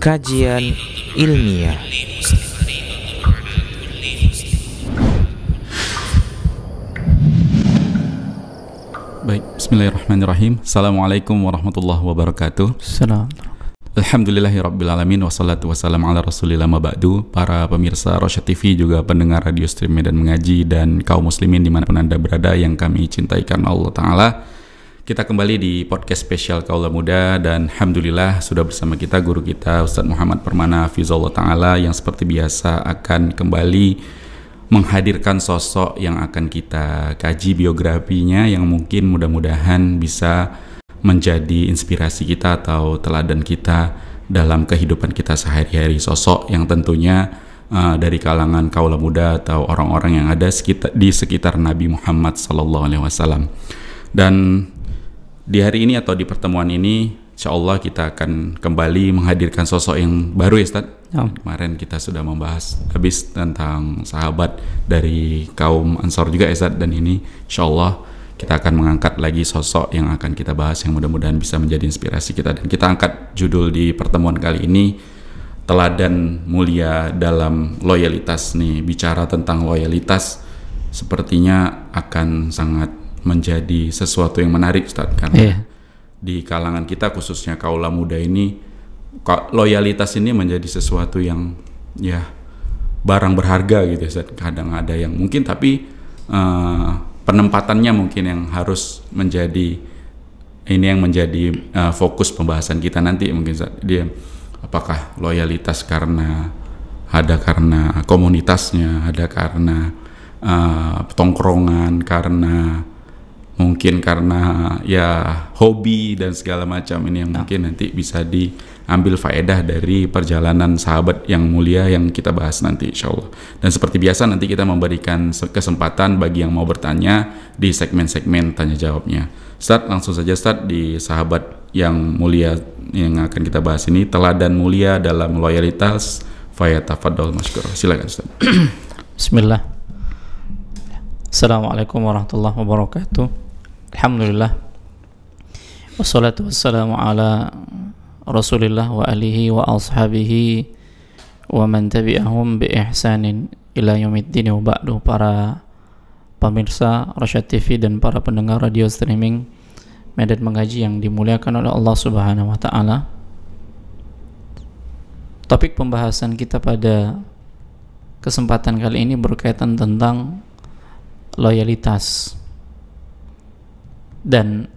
Kajian ilmiah. Baik, bismillahirrahmanirrahim. Assalamualaikum warahmatullahi wabarakatuh. Alhamdulillahirrabbilalamin. Wassalatu wassalamu ala rasulillah ma ba'du. Para pemirsa Rosyad TV, juga pendengar radio stream Medan Mengaji, dan kaum muslimin dimanapun Anda berada yang kami cintai karena Allah Ta'ala. Kita kembali di podcast spesial Kaula Muda, dan alhamdulillah sudah bersama kita guru kita Ustaz Muhammad Permana Hafizahullah Ta'ala, yang seperti biasa akan kembali menghadirkan sosok yang akan kita kaji biografinya, yang mungkin mudah-mudahan bisa menjadi inspirasi kita atau teladan kita dalam kehidupan kita sehari-hari. Sosok yang tentunya dari kalangan kaula muda atau orang-orang yang ada di sekitar Nabi Muhammad SAW. Dan di hari ini atau di pertemuan ini, insya Allah kita akan kembali menghadirkan sosok yang baru ya Ustaz. Kemarin kita sudah membahas habis tentang sahabat dari kaum Ansar juga ya Ustaz. Dan ini insya Allah kita akan mengangkat lagi sosok yang akan kita bahas, yang mudah-mudahan bisa menjadi inspirasi kita. Dan kita angkat judul di pertemuan kali ini, teladan mulia dalam loyalitas nih. Bicara tentang loyalitas sepertinya akan sangat menjadi sesuatu yang menarik Ustaz, karena di kalangan kita khususnya kaula muda ini, loyalitas ini menjadi sesuatu yang ya barang berharga gitu Ustaz. Kadang ada yang mungkin tapi penempatannya mungkin yang harus menjadi ini yang menjadi fokus pembahasan kita nanti mungkin Ustaz. Dia apakah loyalitas karena komunitasnya, ada karena tongkrongan, mungkin karena ya hobi dan segala macam. Ini yang mungkin nanti bisa diambil faedah dari perjalanan sahabat yang mulia yang kita bahas nanti insyaallah. Dan seperti biasa nanti kita memberikan kesempatan bagi yang mau bertanya di segmen-segmen tanya jawabnya. Ustaz, langsung saja Ustaz, di sahabat yang mulia yang akan kita bahas ini, teladan mulia dalam loyalitas, fayatafadhal masykur. Silakan Ustaz. Bismillah. Assalamualaikum warahmatullahi wabarakatuh. Alhamdulillah, wassalatu wassalamu ala rasulillah wa alihi wa ashabihi wa man tabi'ahum bi ihsanin ila yaumiddin. Wa ba'du. Para pemirsa Rosyad TV dan para pendengar radio streaming Medan Mengaji yang dimuliakan oleh Allah Subhanahu wa Ta'ala, topik pembahasan kita pada kesempatan kali ini berkaitan tentang loyalitas. Dan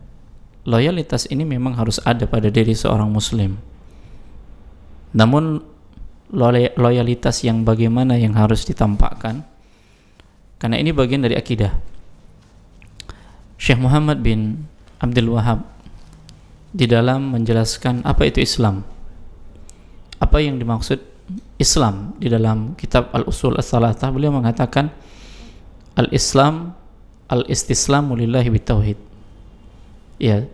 loyalitas ini memang harus ada pada diri seorang muslim. Namun loyalitas yang bagaimana yang harus ditampakkan, karena ini bagian dari akidah. Syekh Muhammad bin Abdul Wahab di dalam menjelaskan apa itu Islam, apa yang dimaksud Islam di dalam kitab Al-Usul As-Salatah, beliau mengatakan Al-Islam al-istislamu lillahi bitauhid, ya,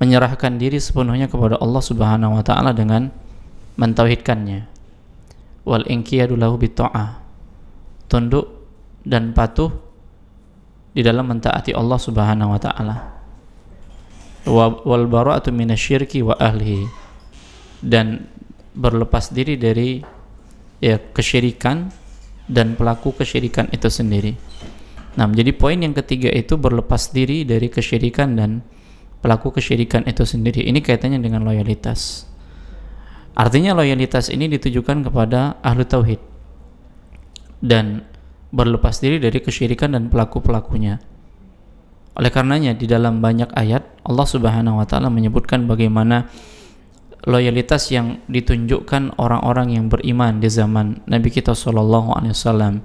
menyerahkan diri sepenuhnya kepada Allah Subhanahu wa Ta'ala dengan mentauhidkannya. Wal inqiyadu lahu bitta'ah, tunduk dan patuh di dalam mentaati Allah Subhanahu wa Ta'ala. Wal bara'atu minasyirki wa ahlihi, dan berlepas diri dari ya kesyirikan dan pelaku kesyirikan itu sendiri. Nah, jadi poin yang ketiga itu berlepas diri dari kesyirikan dan pelaku kesyirikan itu sendiri. Ini kaitannya dengan loyalitas. Artinya loyalitas ini ditujukan kepada ahlu tauhid dan berlepas diri dari kesyirikan dan pelaku-pelakunya. Oleh karenanya di dalam banyak ayat Allah Subhanahu wa Ta'ala menyebutkan bagaimana loyalitas yang ditunjukkan orang-orang yang beriman di zaman Nabi kita SAW.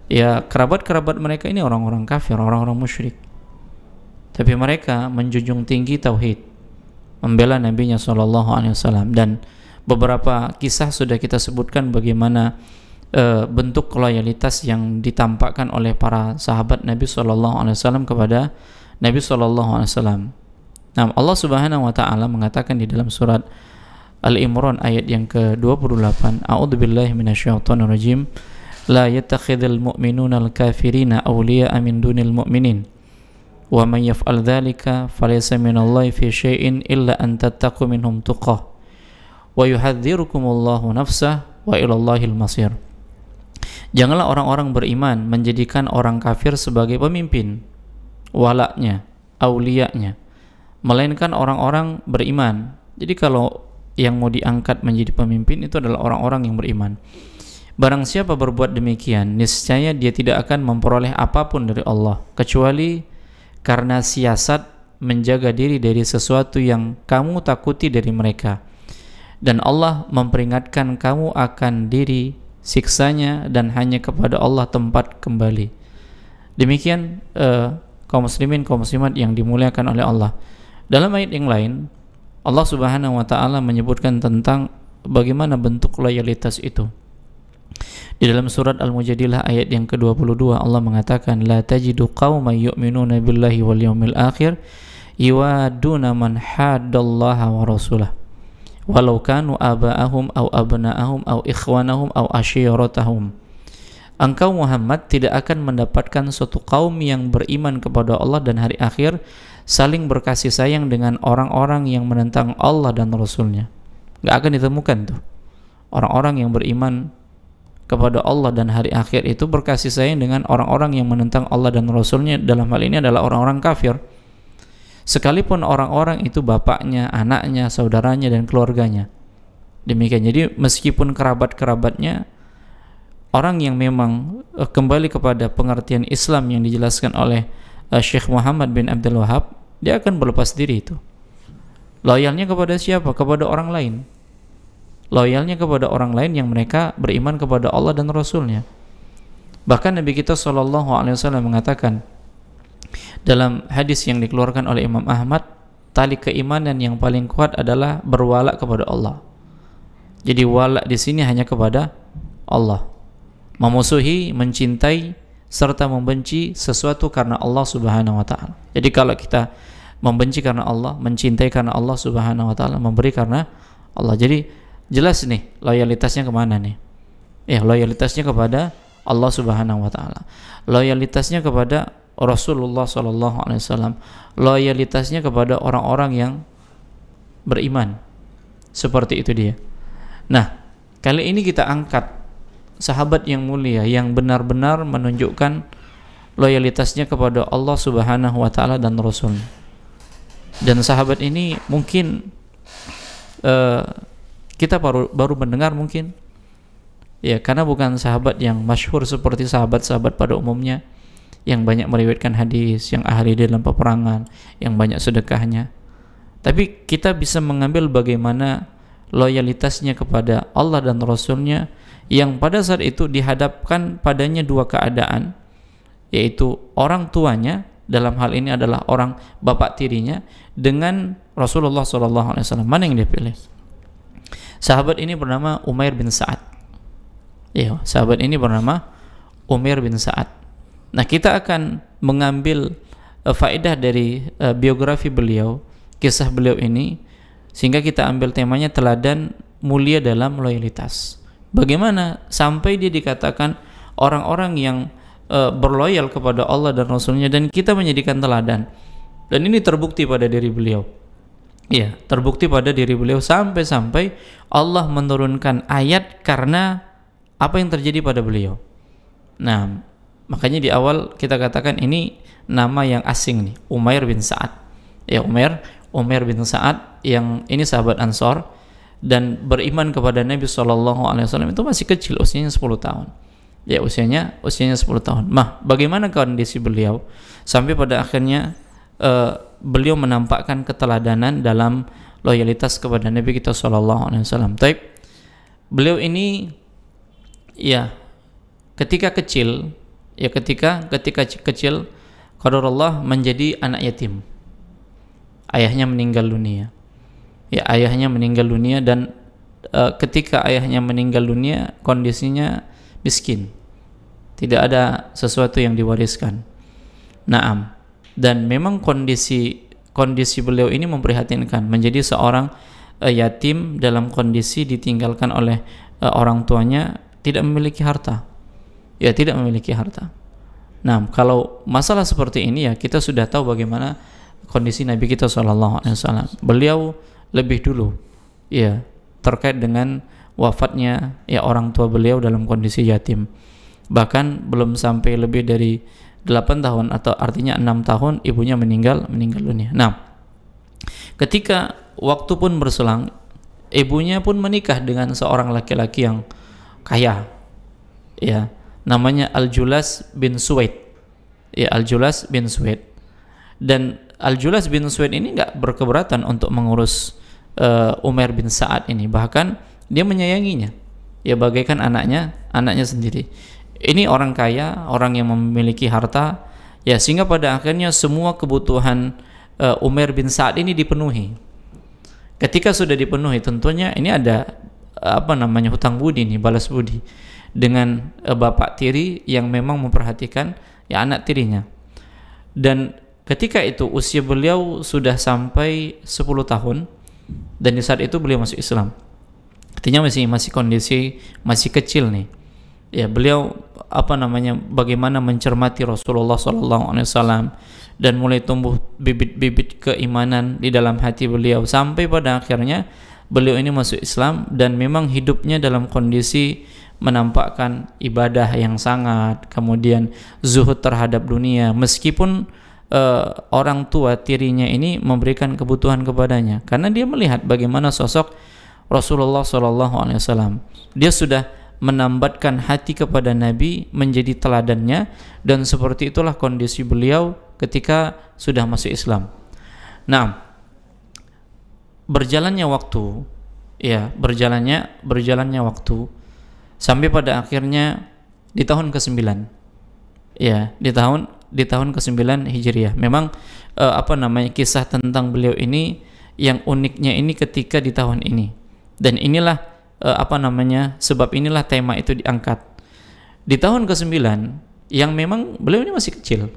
Ya, kerabat-kerabat mereka ini orang-orang kafir, orang-orang musyrik, tapi mereka menjunjung tinggi tauhid, membela Nabinya SAW. Dan beberapa kisah sudah kita sebutkan bagaimana bentuk loyalitas yang ditampakkan oleh para sahabat Nabi SAW kepada Nabi SAW. Nah, Allah Subhanahu wa Ta'ala mengatakan di dalam surat Al-Imran ayat yang ke-28, A'udzubillahi minasyaitonirrajim, la yattakhidhul mu'minuna al-kafirina awliya'a min dunil mu'minin wa man yaf'al dzalika falaysa minallahi fi syai'in illa an tattaqu minhum tuqah wa yuhadzirukumullahu nafsah wa ilallahil masir. Janganlah orang-orang beriman menjadikan orang kafir sebagai pemimpin, walaknya, auliyanya, melainkan orang-orang beriman. Jadi kalau yang mau diangkat menjadi pemimpin itu adalah orang-orang yang beriman. Barang siapa berbuat demikian, niscaya dia tidak akan memperoleh apapun dari Allah kecuali karena siasat menjaga diri dari sesuatu yang kamu takuti dari mereka. Dan Allah memperingatkan kamu akan diri siksanya dan hanya kepada Allah tempat kembali. Demikian kaum muslimin, kaum muslimat yang dimuliakan oleh Allah. Dalam ayat yang lain, Allah Subhanahu wa taala menyebutkan tentang bagaimana bentuk loyalitas itu. Di dalam surat Al-Mujadilah ayat yang ke-22 Allah mengatakan, la tajidu qauman yu'minuna billahi wal yawmil akhir yuwaduna man haddallaha wa rasulah walau kanu aba'ahum aw abna'ahum aw ikhwanahum aw ashiratahum. Engkau Muhammad tidak akan mendapatkan suatu kaum yang beriman kepada Allah dan hari akhir saling berkasih sayang dengan orang-orang yang menentang Allah dan Rasulnya. Gak akan ditemukan tuh orang-orang yang beriman kepada Allah dan hari akhir itu berkasih sayang dengan orang-orang yang menentang Allah dan Rasulnya. Dalam hal ini adalah orang-orang kafir, sekalipun orang-orang itu bapaknya, anaknya, saudaranya, dan keluarganya. Demikian. Jadi meskipun kerabat-kerabatnya, orang yang memang kembali kepada pengertian Islam yang dijelaskan oleh Syekh Muhammad bin Abdul Wahab, dia akan berlepas diri itu. Loyalnya kepada siapa? Kepada orang lain. Loyalnya kepada orang lain yang mereka beriman kepada Allah dan Rasulnya. Bahkan Nabi kita SAW mengatakan dalam hadis yang dikeluarkan oleh Imam Ahmad, tali keimanan yang paling kuat adalah berwala kepada Allah. Jadi wala di sini hanya kepada Allah. Memusuhi, mencintai, serta membenci sesuatu karena Allah Subhanahu wa taala. Jadi kalau kita membenci karena Allah, mencintai karena Allah Subhanahu wa taala, memberi karena Allah. Jadi jelas nih loyalitasnya kemana nih? Loyalitasnya kepada Allah Subhanahu wa taala. Loyalitasnya kepada Rasulullah sallallahu alaihi wasallam. Loyalitasnya kepada orang-orang yang beriman. Seperti itu dia. Nah, kali ini kita angkat sahabat yang mulia yang benar-benar menunjukkan loyalitasnya kepada Allah Subhanahu wa taala dan Rasulnya. Dan sahabat ini mungkin kita baru mendengar mungkin, ya, karena bukan sahabat yang masyhur seperti sahabat-sahabat pada umumnya yang banyak meriwayatkan hadis, yang ahli dalam peperangan, yang banyak sedekahnya. Tapi kita bisa mengambil bagaimana loyalitasnya kepada Allah dan Rasulnya, yang pada saat itu dihadapkan padanya dua keadaan, yaitu orang tuanya, dalam hal ini adalah orang bapak tirinya, dengan Rasulullah SAW. Mana yang dia pilih? Sahabat ini bernama Umair bin Sa'ad. Ya, sahabat ini bernama Umair bin Sa'ad. Nah, kita akan mengambil faedah dari biografi beliau, kisah beliau ini, sehingga kita ambil temanya teladan mulia dalam loyalitas. Bagaimana sampai dia dikatakan orang-orang yang berloyal kepada Allah dan Rasulnya, dan kita menjadikan teladan. Dan ini terbukti pada diri beliau. Ya, terbukti pada diri beliau sampai-sampai Allah menurunkan ayat karena apa yang terjadi pada beliau. Nah, makanya di awal kita katakan ini nama yang asing nih, Umair bin Sa'ad. Ya, Umair bin Sa'ad yang ini sahabat Ansor dan beriman kepada Nabi SAW itu masih kecil, usianya 10 tahun. Ya, usianya 10 tahun. Bagaimana kondisi beliau sampai pada akhirnya beliau menampakkan keteladanan dalam loyalitas kepada Nabi kita SAW. Beliau ini ya ketika kecil, qadarullah menjadi anak yatim. Ayahnya meninggal dunia. Ya, ayahnya meninggal dunia, dan ketika ayahnya meninggal dunia kondisinya miskin. Tidak ada sesuatu yang diwariskan. Naam. Dan memang kondisi beliau ini memprihatinkan, menjadi seorang yatim dalam kondisi ditinggalkan oleh orang tuanya, tidak memiliki harta. Ya, tidak memiliki harta. Nah, kalau masalah seperti ini ya kita sudah tahu bagaimana kondisi Nabi kita SAW. Beliau lebih dulu ya terkait dengan wafatnya ya orang tua beliau dalam kondisi yatim. Bahkan belum sampai lebih dari 8 tahun atau artinya 6 tahun ibunya meninggal dunia. Nah, ketika waktu pun berselang, ibunya pun menikah dengan seorang laki-laki yang kaya, ya, namanya Al-Julas bin Suwaid. Ya, Al-Julas bin Suwaid. Dan Al-Julas bin Suwaid ini nggak berkeberatan untuk mengurus Umair bin Sa'ad ini, bahkan dia menyayanginya, ya bagaikan anaknya sendiri. Ini orang kaya, orang yang memiliki harta, ya, sehingga pada akhirnya semua kebutuhan Umair bin Sa'ad ini dipenuhi. Ketika sudah dipenuhi, tentunya ini ada hutang budi nih, balas budi dengan bapak tiri yang memang memperhatikan ya anak tirinya. Dan ketika itu usia beliau sudah sampai 10 tahun, dan di saat itu beliau masuk Islam. Artinya masih kondisi masih kecil nih. Ya, beliau bagaimana mencermati Rasulullah SAW, dan mulai tumbuh bibit-bibit keimanan di dalam hati beliau sampai pada akhirnya beliau ini masuk Islam, dan memang hidupnya dalam kondisi menampakkan ibadah yang sangat, kemudian zuhud terhadap dunia, meskipun orang tua tirinya ini memberikan kebutuhan kepadanya, karena dia melihat bagaimana sosok Rasulullah SAW. Dia sudah menambatkan hati kepada Nabi, menjadi teladannya, dan seperti itulah kondisi beliau ketika sudah masuk Islam. Nah, berjalannya waktu sampai pada akhirnya di tahun ke-9, ya, di tahun ke-9 Hijriah. Memang kisah tentang beliau ini yang uniknya ini ketika di tahun ini, dan inilah sebab inilah tema itu diangkat di tahun ke-9 yang memang beliau ini masih kecil.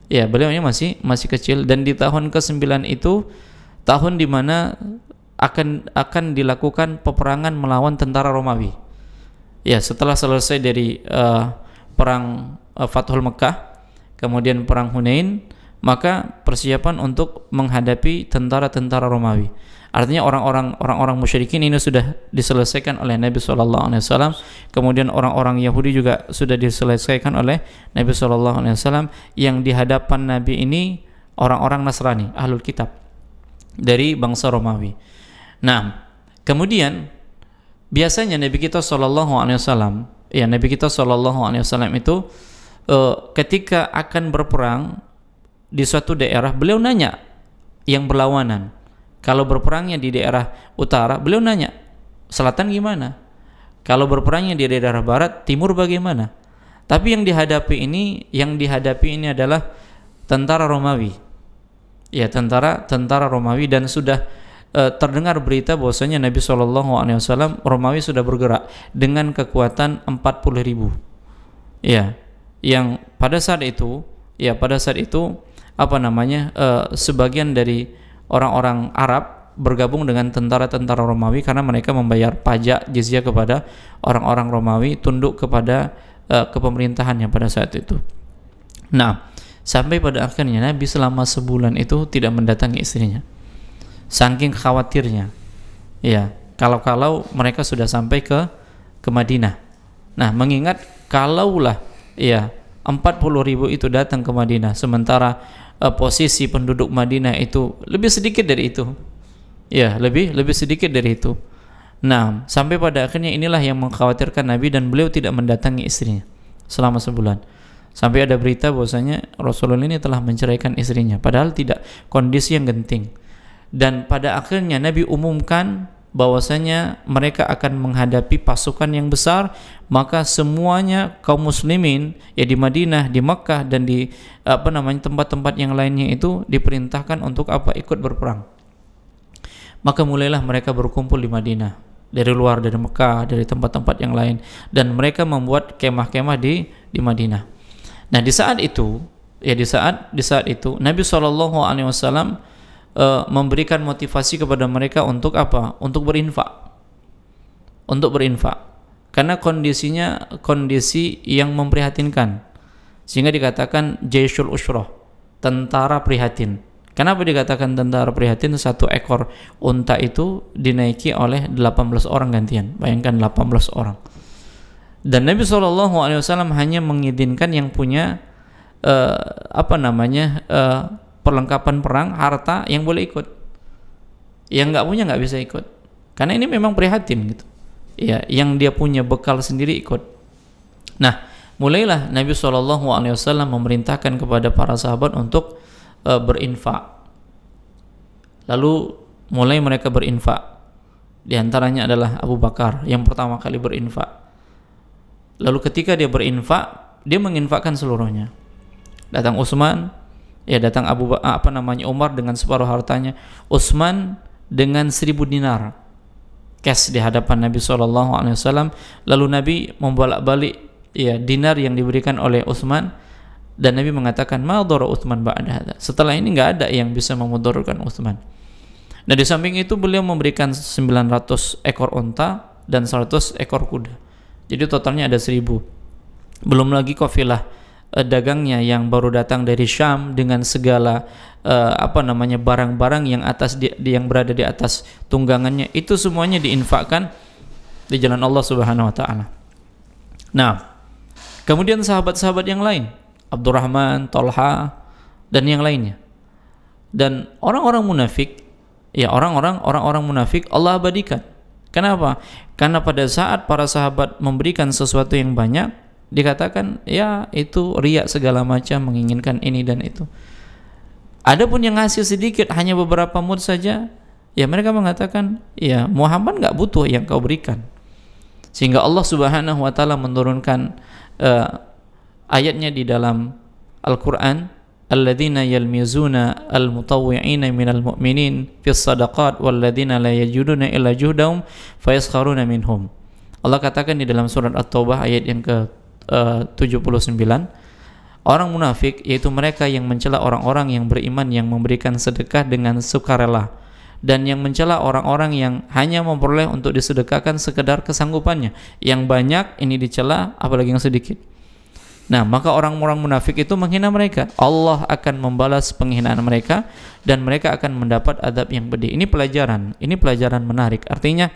Ya, beliau ini masih kecil, dan di tahun ke-9 itu tahun di mana akan dilakukan peperangan melawan tentara Romawi. Ya, setelah selesai dari perang Fathul Mekah, kemudian perang Hunain, maka persiapan untuk menghadapi tentara-tentara Romawi. Artinya orang-orang musyrikin ini sudah diselesaikan oleh Nabi SAW. Kemudian orang-orang Yahudi juga sudah diselesaikan oleh Nabi SAW. Yang di hadapan Nabi ini orang-orang Nasrani, Ahlul Kitab dari bangsa Romawi. Nah, kemudian biasanya Nabi kita SAW, itu ketika akan berperang di suatu daerah, beliau nanya yang berlawanan. Kalau berperangnya di daerah utara, beliau nanya selatan gimana? Kalau berperangnya di daerah barat, timur bagaimana? Tapi yang dihadapi ini adalah tentara Romawi. Ya, tentara Romawi, dan sudah terdengar berita bahwasanya Nabi SAW, Romawi sudah bergerak dengan kekuatan 40.000. Ya, yang pada saat itu sebagian dari orang-orang Arab bergabung dengan tentara-tentara Romawi karena mereka membayar pajak jizyah kepada orang-orang Romawi, tunduk kepada kepemerintahannya pada saat itu. Nah, sampai pada akhirnya Nabi selama sebulan itu tidak mendatangi istrinya, saking khawatirnya. Ya, kalau mereka sudah sampai ke Madinah. Nah, mengingat kalaulah 40.000 itu datang ke Madinah, sementara posisi penduduk Madinah itu lebih sedikit dari itu. Ya, lebih sedikit dari itu. Nah, sampai pada akhirnya inilah yang mengkhawatirkan Nabi, dan beliau tidak mendatangi istrinya selama sebulan. Sampai ada berita bahwasanya Rasulullah ini telah menceraikan istrinya, padahal tidak, kondisi yang genting. Dan pada akhirnya Nabi umumkan bahwasanya mereka akan menghadapi pasukan yang besar, maka semuanya kaum muslimin ya di Madinah, di Makkah, dan di tempat-tempat yang lainnya itu diperintahkan untuk ikut berperang. Maka mulailah mereka berkumpul di Madinah, dari luar, dari Makkah, dari tempat-tempat yang lain, dan mereka membuat kemah-kemah di Madinah. Nah, di saat itu Nabi SAW memberikan motivasi kepada mereka untuk apa? Untuk berinfak. Karena kondisi yang memprihatinkan. Sehingga dikatakan Jaisyul Usrah, tentara prihatin. Kenapa dikatakan tentara prihatin? Satu ekor unta itu dinaiki oleh 18 orang gantian. Bayangkan 18 orang. Dan Nabi SAW hanya mengizinkan yang punya perlengkapan perang, harta, yang boleh ikut. Yang nggak punya nggak bisa ikut. Karena ini memang prihatin gitu. Ya, yang dia punya bekal sendiri ikut. Nah, mulailah Nabi SAW memerintahkan kepada para sahabat untuk berinfak. Lalu mulai mereka berinfak. Di antaranya adalah Abu Bakar yang pertama kali berinfak. Lalu ketika dia berinfak, dia menginfakkan seluruhnya. Datang Utsman, datang Umar dengan separuh hartanya, Utsman dengan 1000 dinar cash di hadapan Nabi SAW. Lalu Nabi membolak-balik dinar yang diberikan oleh Utsman, dan Nabi mengatakan ma dhara Utsman ba'da hadza. Setelah ini enggak ada yang bisa memudaratkan Utsman. Nah, di samping itu beliau memberikan 900 ekor unta dan 100 ekor kuda. Jadi totalnya ada 1000. Belum lagi kafilah dagangnya yang baru datang dari Syam dengan segala barang-barang yang yang berada di atas tunggangannya, itu semuanya diinfakkan di jalan Allah Subhanahu wa taala. Nah, kemudian sahabat-sahabat yang lain, Abdurrahman, Tolha, dan yang lainnya. Dan orang-orang munafik, orang-orang munafik Allah abadikan. Kenapa? Karena pada saat para sahabat memberikan sesuatu yang banyak, dikatakan itu riya segala macam, menginginkan ini dan itu. Adapun yang ngasih sedikit, hanya beberapa mud saja, mereka mengatakan Muhammad nggak butuh yang kau berikan. Sehingga Allah Subhanahu wa taala menurunkan ayatnya di dalam Al-Qur'an, alladzina yalmizuna almutawwi'ina minal mu'minin fis sadaqat walladzina la yajiduna illa juhdahum fayaskharuna minhum. Allah katakan di dalam surat At-Taubah ayat yang ke-79, orang munafik yaitu mereka yang mencela orang-orang yang beriman yang memberikan sedekah dengan sukarela, dan yang mencela orang-orang yang hanya memperoleh untuk disedekahkan sekedar kesanggupannya. Yang banyak ini dicela, apalagi yang sedikit. Nah, maka orang-orang munafik itu menghina mereka. Allah akan membalas penghinaan mereka dan mereka akan mendapat azab yang pedih. Ini pelajaran menarik. Artinya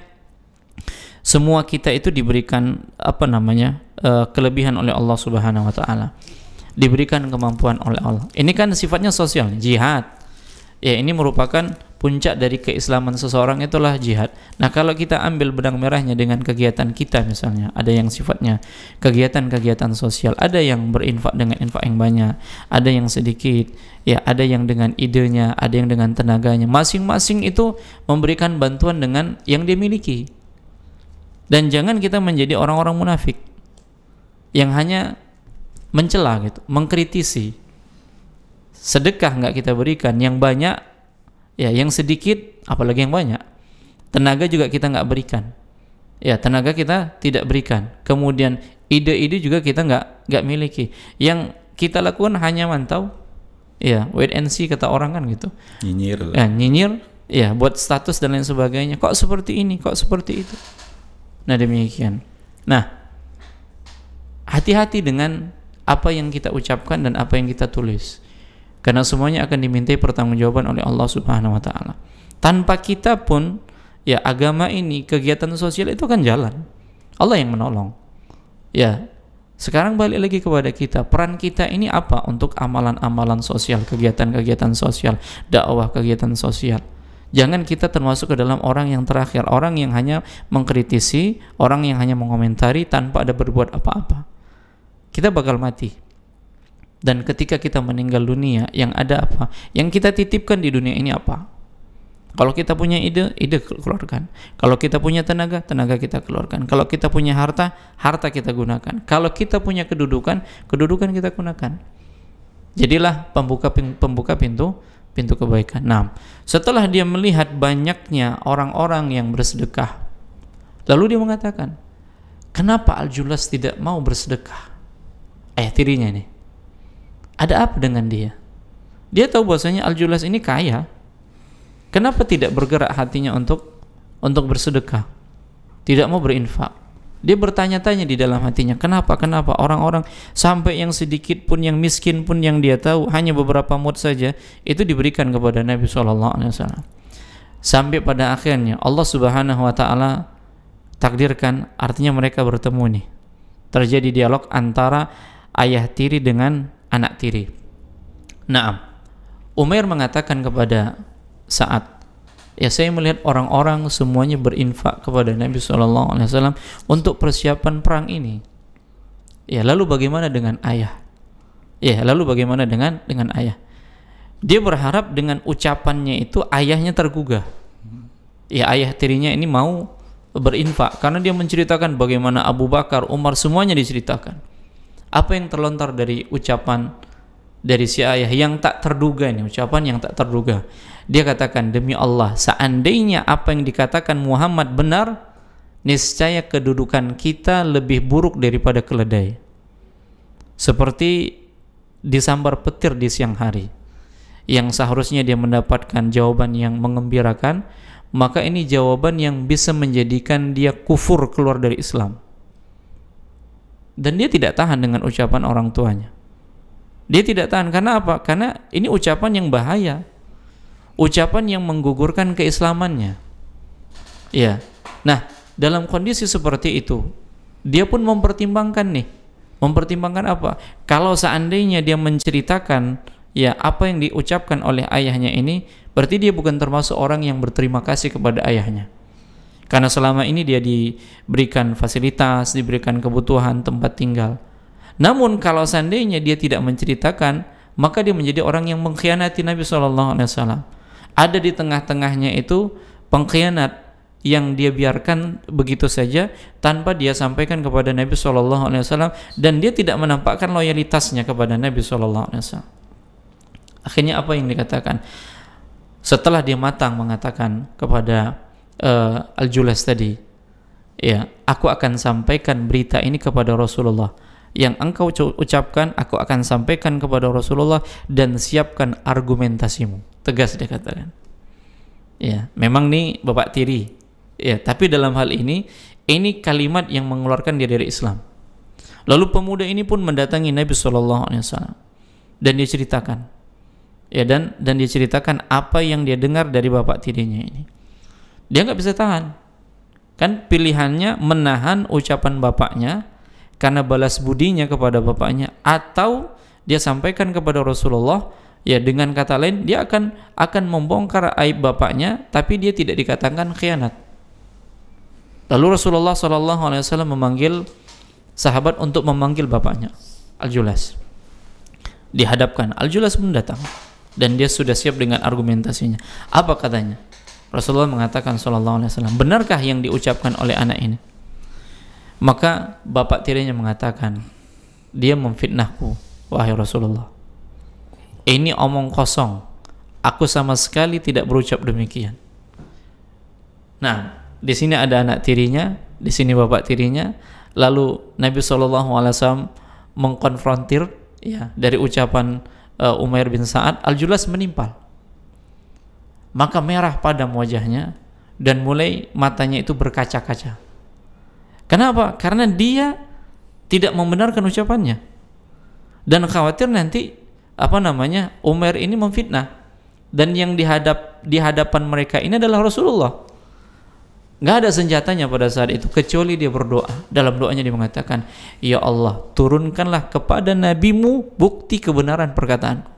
semua kita itu diberikan kelebihan oleh Allah Subhanahu wa taala. Diberikan kemampuan oleh Allah. Ini kan sifatnya sosial, jihad. Ini merupakan puncak dari keislaman seseorang, itulah jihad. Nah, kalau kita ambil benang merahnya dengan kegiatan kita, misalnya ada yang sifatnya kegiatan-kegiatan sosial, ada yang berinfak dengan infak yang banyak, ada yang sedikit, ada yang dengan idenya, ada yang dengan tenaganya. Masing-masing itu memberikan bantuan dengan yang dia miliki. Dan jangan kita menjadi orang-orang munafik yang hanya mencela gitu, mengkritisi. Sedekah nggak kita berikan, yang banyak, yang sedikit, apalagi yang banyak. Tenaga juga kita nggak berikan, tenaga kita tidak berikan. Kemudian ide-ide juga kita nggak miliki. Yang kita lakukan hanya mantau, wait and see kata orang kan gitu. Nyinyir, buat status dan lain sebagainya. Kok seperti ini, kok seperti itu. Nah, demikian. Nah, hati-hati dengan apa yang kita ucapkan dan apa yang kita tulis. Karena semuanya akan dimintai pertanggungjawaban oleh Allah Subhanahu wa taala. Tanpa kita pun, agama ini, kegiatan sosial itu kan jalan. Allah yang menolong. Sekarang balik lagi kepada kita. Peran kita ini apa untuk amalan-amalan sosial, kegiatan-kegiatan sosial, dakwah, kegiatan sosial. Jangan kita termasuk ke dalam orang yang terakhir, orang yang hanya mengkritisi, orang yang hanya mengomentari tanpa ada berbuat apa-apa. Kita bakal mati. Dan ketika kita meninggal dunia, yang ada apa? Yang kita titipkan di dunia ini apa? Kalau kita punya ide keluarkan. Kalau kita punya tenaga kita keluarkan. Kalau kita punya harta kita gunakan. Kalau kita punya kedudukan kita gunakan. Jadilah pembuka pintu kebaikan. Nah, setelah dia melihat banyaknya orang-orang yang bersedekah, lalu dia mengatakan, kenapa Al-Julas tidak mau bersedekah? Dirinya nih. Ada apa dengan dia? Dia tahu bahwasanya Al-Julas ini kaya. Kenapa tidak bergerak hatinya untuk bersedekah? Tidak mau berinfak. Dia bertanya-tanya di dalam hatinya, kenapa orang-orang sampai yang sedikit pun, yang miskin pun yang dia tahu hanya beberapa mud saja itu diberikan kepada Nabi SAW. Sampai pada akhirnya Allah Subhanahu wa taala takdirkan, artinya mereka bertemu nih. Terjadi dialog antara ayah tiri dengan anak tiri. Naam. Umair mengatakan kepada Sa'ad, ya saya melihat orang-orang semuanya berinfak kepada Nabi SAW untuk persiapan perang ini. Ya, lalu bagaimana dengan ayah? Ya, lalu bagaimana dengan ayah? Dia berharap dengan ucapannya itu ayahnya tergugah. Ya, ayah tirinya ini mau berinfak karena dia menceritakan bagaimana Abu Bakar, Umar, semuanya diceritakan. Apa yang terlontar dari ucapan dari si ayah yang tak terduga ini, ucapan yang tak terduga. Dia katakan, demi Allah, seandainya apa yang dikatakan Muhammad benar, niscaya kedudukan kita lebih buruk daripada keledai, seperti disambar petir di siang hari. Yang seharusnya dia mendapatkan jawaban yang mengembirakan, maka ini jawaban yang bisa menjadikan dia kufur, keluar dari Islam. Dan dia tidak tahan dengan ucapan orang tuanya. Dia tidak tahan, karena apa? Karena ini ucapan yang bahaya, ucapan yang menggugurkan keislamannya. Ya. Nah, dalam kondisi seperti itu, dia pun mempertimbangkan nih. Mempertimbangkan apa? Kalau seandainya dia menceritakan ya apa yang diucapkan oleh ayahnya ini, berarti dia bukan termasuk orang yang berterima kasih kepada ayahnya. Karena selama ini dia diberikan fasilitas, diberikan kebutuhan, tempat tinggal. Namun kalau seandainya dia tidak menceritakan, maka dia menjadi orang yang mengkhianati Nabi SAW. Ada di tengah-tengahnya itu pengkhianat yang dia biarkan begitu saja tanpa dia sampaikan kepada Nabi SAW, dan dia tidak menampakkan loyalitasnya kepada Nabi SAW. Akhirnya apa yang dikatakan? Setelah dia matang mengatakan kepada Al-Julas tadi, ya, aku akan sampaikan berita ini kepada Rasulullah. Yang engkau ucapkan aku akan sampaikan kepada Rasulullah, dan siapkan argumentasimu. Tegas dia katakan. Ya, memang nih bapak tiri. Ya, tapi dalam hal ini kalimat yang mengeluarkan dia dari Islam. Lalu pemuda ini pun mendatangi Nabi SAW dan dia ceritakan. Ya, dan dia ceritakan apa yang dia dengar dari bapak tirinya ini. Dia nggak bisa tahan. Kan pilihannya menahan ucapan bapaknya karena balas budinya kepada bapaknya, atau dia sampaikan kepada Rasulullah, ya, dengan kata lain dia akan membongkar aib bapaknya tapi dia tidak dikatakan khianat. Lalu Rasulullah SAW memanggil sahabat untuk memanggil bapaknya, Al-Julas. Dihadapkan, Al-Julas pun datang dan dia sudah siap dengan argumentasinya. Apa katanya? Rasulullah mengatakan SAW, benarkah yang diucapkan oleh anak ini? Maka bapak tirinya mengatakan, dia memfitnahku, wahai Rasulullah. Ini omong kosong. Aku sama sekali tidak berucap demikian. Nah, di sini ada anak tirinya, di sini bapak tirinya. Lalu Nabi SAW mengkonfrontir, ya, dari ucapan Umair bin Sa'ad. Al-Julas menimpal. Maka merah padam wajahnya dan mulai matanya itu berkaca-kaca. Kenapa? Karena dia tidak membenarkan ucapannya dan khawatir nanti Umair ini memfitnah, dan yang di hadapan mereka ini adalah Rasulullah. Nggak ada senjatanya pada saat itu kecuali dia berdoa. Dalam doanya dia mengatakan, ya Allah, turunkanlah kepada nabimu bukti kebenaran perkataanku.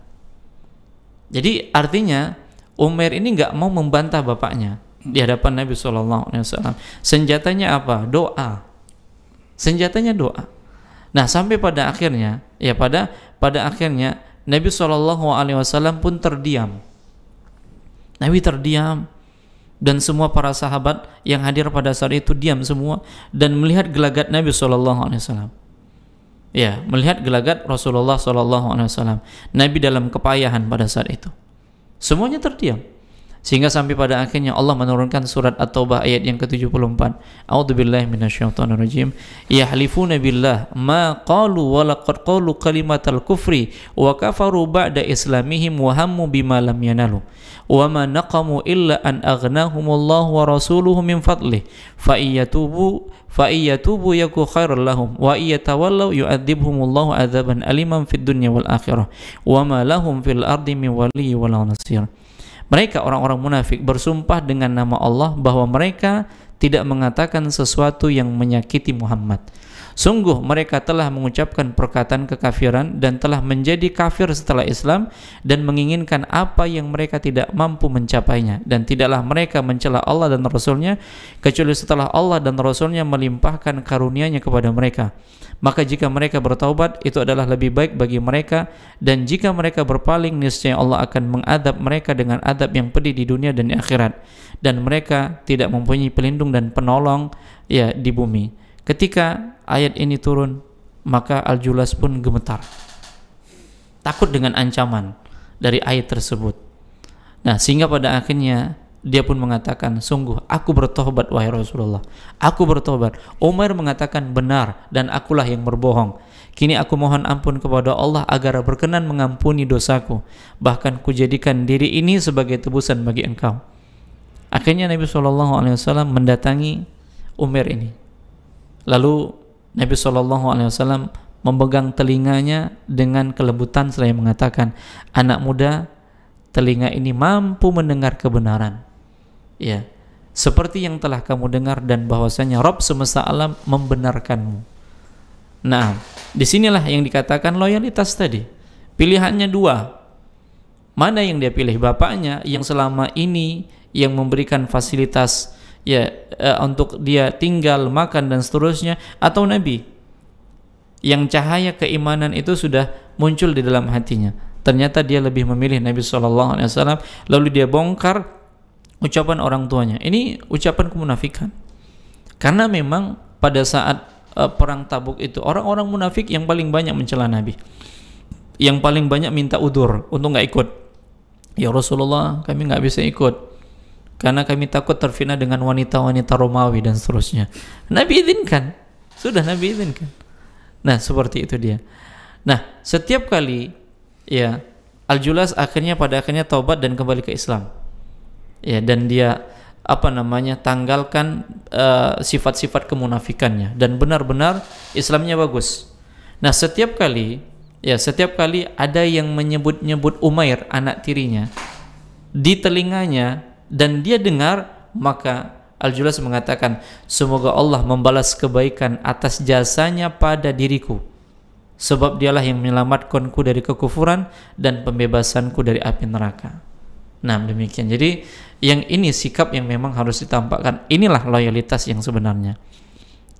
Jadi artinya Umair ini nggak mau membantah bapaknya di hadapan Nabi SAW. Senjatanya apa? Doa. Senjatanya doa. Nah, sampai pada akhirnya, ya pada akhirnya Nabi SAW pun terdiam. Nabi terdiam, dan semua para sahabat yang hadir pada saat itu diam semua dan melihat gelagat Nabi SAW. Ya, melihat gelagat Rasulullah SAW. Nabi dalam kepayahan pada saat itu. Semuanya terdiam. Sehingga sampai pada akhirnya Allah menurunkan surat At-Taubah ayat yang ke-74. A'udzubillahi minasyaitonirrajim. Yahlifuna billah ma qalu wa laqad qalu kalimatal kufri wa kafaru ba'da islamihim wa hammu bima lam yanalu. Wa ma naqamu illa an aghnahumullahu wa rasuluhu min fadlih. Fa fa iyatubu yaku khairul lahum wa iyatawallaw yu'adzibhumullahu adzaban aliman fid dunya wal akhirah wa ma lahum fil ardi min waliyyin wala nasir. Mereka orang-orang munafik bersumpah dengan nama Allah bahwa mereka tidak mengatakan sesuatu yang menyakiti Muhammad. Sungguh mereka telah mengucapkan perkataan kekafiran dan telah menjadi kafir setelah Islam dan menginginkan apa yang mereka tidak mampu mencapainya, dan tidaklah mereka mencela Allah dan Rasulnya kecuali setelah Allah dan Rasulnya melimpahkan karunia-Nya kepada mereka. Maka jika mereka bertaubat, itu adalah lebih baik bagi mereka, dan jika mereka berpaling, niscaya Allah akan mengadab mereka dengan adab yang pedih di dunia dan di akhirat, dan mereka tidak mempunyai pelindung dan penolong di bumi. Ketika ayat ini turun, maka Al-Julas pun gemetar, takut dengan ancaman dari ayat tersebut. Nah, sehingga pada akhirnya dia pun mengatakan, sungguh aku bertobat wahai Rasulullah, aku bertobat. Umar mengatakan, benar, dan akulah yang berbohong. Kini aku mohon ampun kepada Allah agar berkenan mengampuni dosaku, bahkan kujadikan diri ini sebagai tebusan bagi engkau. Akhirnya Nabi SAW mendatangi Umar ini. Lalu Nabi SAW memegang telinganya dengan kelembutan seraya mengatakan, anak muda, telinga ini mampu mendengar kebenaran, ya, seperti yang telah kamu dengar, dan bahwasanya Rabb semesta alam membenarkanmu. Nah, disinilah yang dikatakan loyalitas tadi. Pilihannya dua. Mana yang dia pilih? Bapaknya yang selama ini yang memberikan fasilitas untuk dia tinggal, makan dan seterusnya, atau Nabi yang cahaya keimanan itu sudah muncul di dalam hatinya. Ternyata dia lebih memilih Nabi SAW. Lalu dia bongkar ucapan orang tuanya. Ini ucapan kemunafikan, karena memang pada saat perang Tabuk itu orang-orang munafik yang paling banyak mencela Nabi, yang paling banyak minta udzur untuk nggak ikut. Ya Rasulullah, kami nggak bisa ikut karena kami takut terfitnah dengan wanita-wanita Romawi dan seterusnya. Nabi izinkan, sudah Nabi izinkan. Nah, seperti itu dia. Nah, setiap kali Al-Julas pada akhirnya taubat dan kembali ke Islam. Ya, dan dia tanggalkan sifat-sifat kemunafikannya dan benar-benar Islamnya bagus. Nah, setiap kali ada yang menyebut-nyebut Umair anak tirinya di telinganya dan dia dengar, maka Al-Julas mengatakan, semoga Allah membalas kebaikan atas jasanya pada diriku, sebab dialah yang menyelamatkanku dari kekufuran dan pembebasanku dari api neraka. Nah, demikian. Jadi yang ini sikap yang memang harus ditampakkan. Inilah loyalitas yang sebenarnya.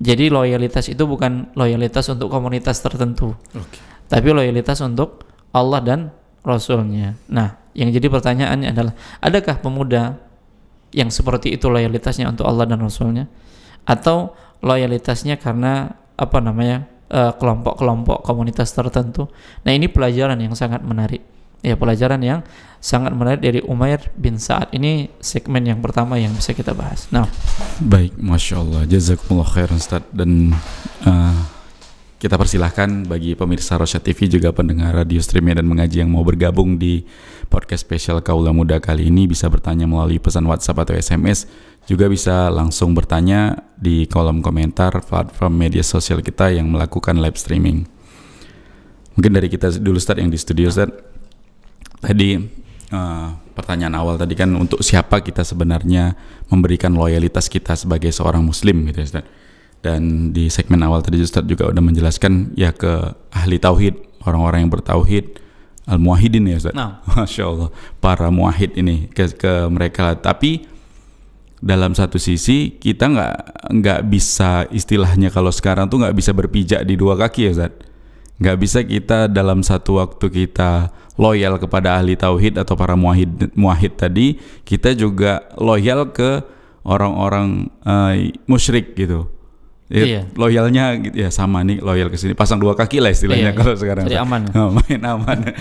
Jadi loyalitas itu bukan loyalitas untuk komunitas tertentu, tapi loyalitas untuk Allah dan Rasulnya. Nah, yang jadi pertanyaannya adalah, adakah pemuda yang seperti itu loyalitasnya untuk Allah dan Rasulnya, atau loyalitasnya karena kelompok-kelompok komunitas tertentu? Nah, ini pelajaran yang sangat menarik. Ya, pelajaran yang sangat menarik dari Umair bin Sa'ad. Ini segmen yang pertama yang bisa kita bahas. Nah, baik, Masya Allah, jazakumullah khairan Ustaz. Dan kita persilahkan bagi pemirsa Rosyad TV juga pendengar radio stream dan mengaji yang mau bergabung di podcast spesial Kaula Muda kali ini, bisa bertanya melalui pesan WhatsApp atau SMS, juga bisa langsung bertanya di kolom komentar platform media sosial kita yang melakukan live streaming. Mungkin dari kita dulu Ustaz yang di studio Ustaz. Tadi pertanyaan awal tadi kan, untuk siapa kita sebenarnya memberikan loyalitas kita sebagai seorang muslim gitu Ustaz. Dan di segmen awal tadi Ustaz juga udah menjelaskan ya ke ahli tauhid, orang-orang yang bertauhid, al-muwahhidin ya Ustaz. Nah. Masya Allah, para muwahhid ini ke mereka. Tapi dalam satu sisi kita nggak bisa, istilahnya kalau sekarang tuh nggak bisa berpijak di dua kaki ya Ustaz. Nggak bisa kita dalam satu waktu kita loyal kepada ahli tauhid atau para muwahhid tadi, kita juga loyal ke orang-orang musyrik gitu. Iya. Loyalnya gitu ya, sama nih, loyal ke sini, pasang dua kaki lah istilahnya. Kalau sekarang jadi aman. Main aman.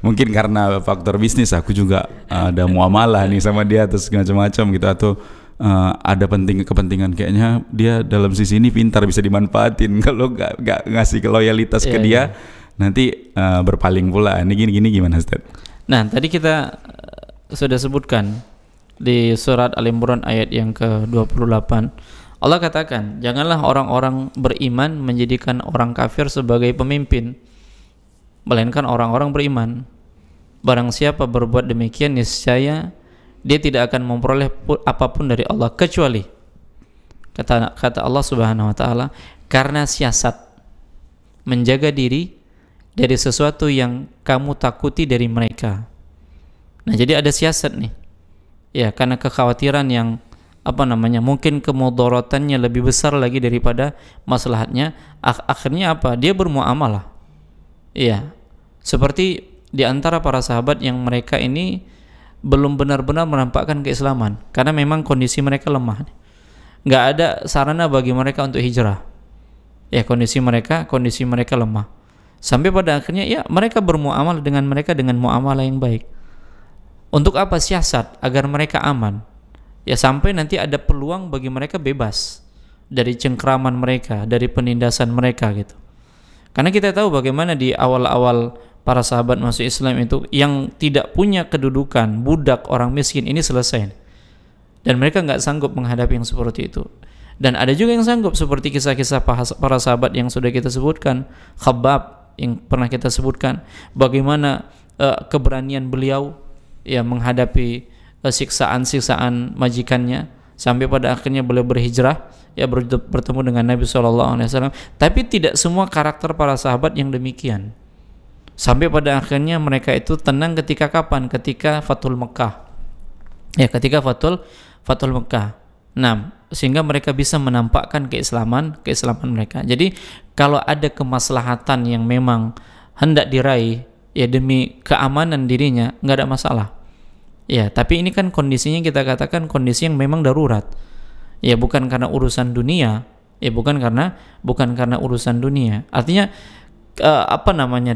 Mungkin karena faktor bisnis, aku juga ada muamalah nih sama dia terus macam-macam gitu, atau ada kepentingan kayaknya dia dalam sisi ini pintar, bisa dimanfaatin. Kalau nggak ngasih loyalitas ke dia, nanti berpaling pula. Ini gini gimana Ustaz? Nah, tadi kita sudah sebutkan di surat Al-Imran ayat yang ke-28, Allah katakan, janganlah orang-orang beriman menjadikan orang kafir sebagai pemimpin, melainkan orang-orang beriman. Barang siapa berbuat demikian, niscaya dia tidak akan memperoleh apapun dari Allah kecuali kata Allah Subhanahu wa taala, karena siasat menjaga diri dari sesuatu yang kamu takuti dari mereka. Nah, jadi ada siasat nih. Ya, karena kekhawatiran yang mungkin kemudaratannya lebih besar lagi daripada maslahatnya, akhirnya apa? Dia bermuamalah. Iya. Seperti di antara para sahabat yang mereka ini belum benar-benar menampakkan keislaman karena memang kondisi mereka lemah. Nggak ada sarana bagi mereka untuk hijrah. Ya, kondisi mereka lemah. Sampai pada akhirnya ya mereka bermuamalah dengan mereka dengan muamalah yang baik. Untuk apa? Siasat agar mereka aman. Ya, sampai nanti ada peluang bagi mereka bebas dari cengkraman mereka, dari penindasan mereka gitu. Karena kita tahu bagaimana di awal-awal para sahabat masuk Islam itu yang tidak punya kedudukan, budak, orang miskin ini selesai. Dan mereka nggak sanggup menghadapi yang seperti itu. Dan ada juga yang sanggup, seperti kisah-kisah para sahabat yang sudah kita sebutkan, Khabbab yang pernah kita sebutkan, bagaimana keberanian beliau ya menghadapi siksaan-siksaan majikannya sampai pada akhirnya beliau berhijrah ya bertemu dengan Nabi SAW. Tapi tidak semua karakter para sahabat yang demikian. Sampai pada akhirnya mereka itu tenang ketika kapan? Ketika Fathul Mekah. Ya, ketika Fathul Mekah. Nah, sehingga mereka bisa menampakkan keislaman mereka. Jadi kalau ada kemaslahatan yang memang hendak diraih ya demi keamanan dirinya, nggak ada masalah. Ya, tapi ini kan kondisinya kita katakan kondisi yang memang darurat. Ya, bukan karena urusan dunia. Ya, bukan karena urusan dunia. Artinya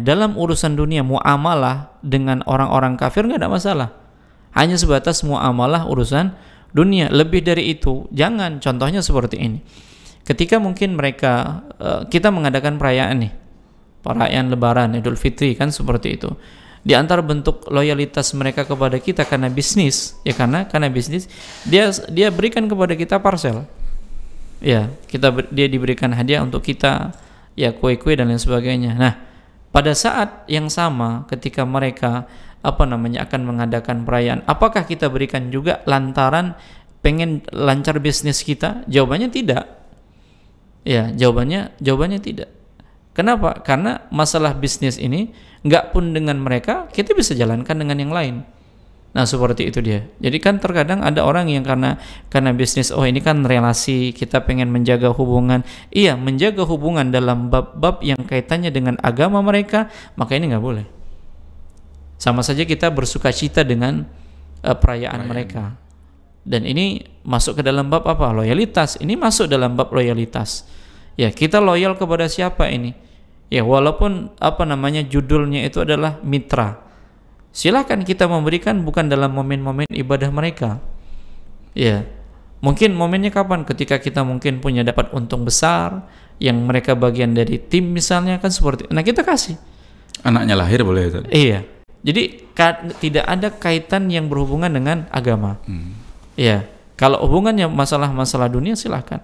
dalam urusan dunia muamalah dengan orang-orang kafir nggak ada masalah. Hanya sebatas muamalah urusan dunia. Lebih dari itu jangan. Contohnya seperti ini. Ketika mungkin mereka kita mengadakan perayaan Lebaran, Idul Fitri kan seperti itu. Di antara bentuk loyalitas mereka kepada kita karena bisnis, ya karena bisnis, dia berikan kepada kita parcel. Ya, dia diberikan hadiah untuk kita, ya kue-kue dan lain sebagainya. Nah, pada saat yang sama ketika mereka akan mengadakan perayaan, apakah kita berikan juga lantaran pengen lancar bisnis kita? Jawabannya tidak. Ya, jawabannya tidak. Kenapa? Karena masalah bisnis ini nggak pun dengan mereka kita bisa jalankan dengan yang lain. Nah, seperti itu dia. Jadi kan terkadang ada orang yang karena bisnis, oh ini kan relasi, kita pengen menjaga hubungan. Iya, menjaga hubungan dalam bab-bab yang kaitannya dengan agama mereka, maka ini nggak boleh. Sama saja kita bersukacita dengan perayaan mereka. Dan ini masuk ke dalam bab apa? Loyalitas. Ini masuk dalam bab loyalitas. Ya, kita loyal kepada siapa ini? Ya, walaupun judulnya itu adalah mitra. Silakan kita memberikan bukan dalam momen-momen ibadah mereka. Ya, mungkin momennya kapan? Ketika kita mungkin punya dapat untung besar, yang mereka bagian dari tim misalnya kan seperti. Nah, kita kasih. Anaknya lahir boleh itu. Iya. Jadi tidak ada kaitan yang berhubungan dengan agama. Ya, kalau hubungannya masalah-masalah dunia silahkan.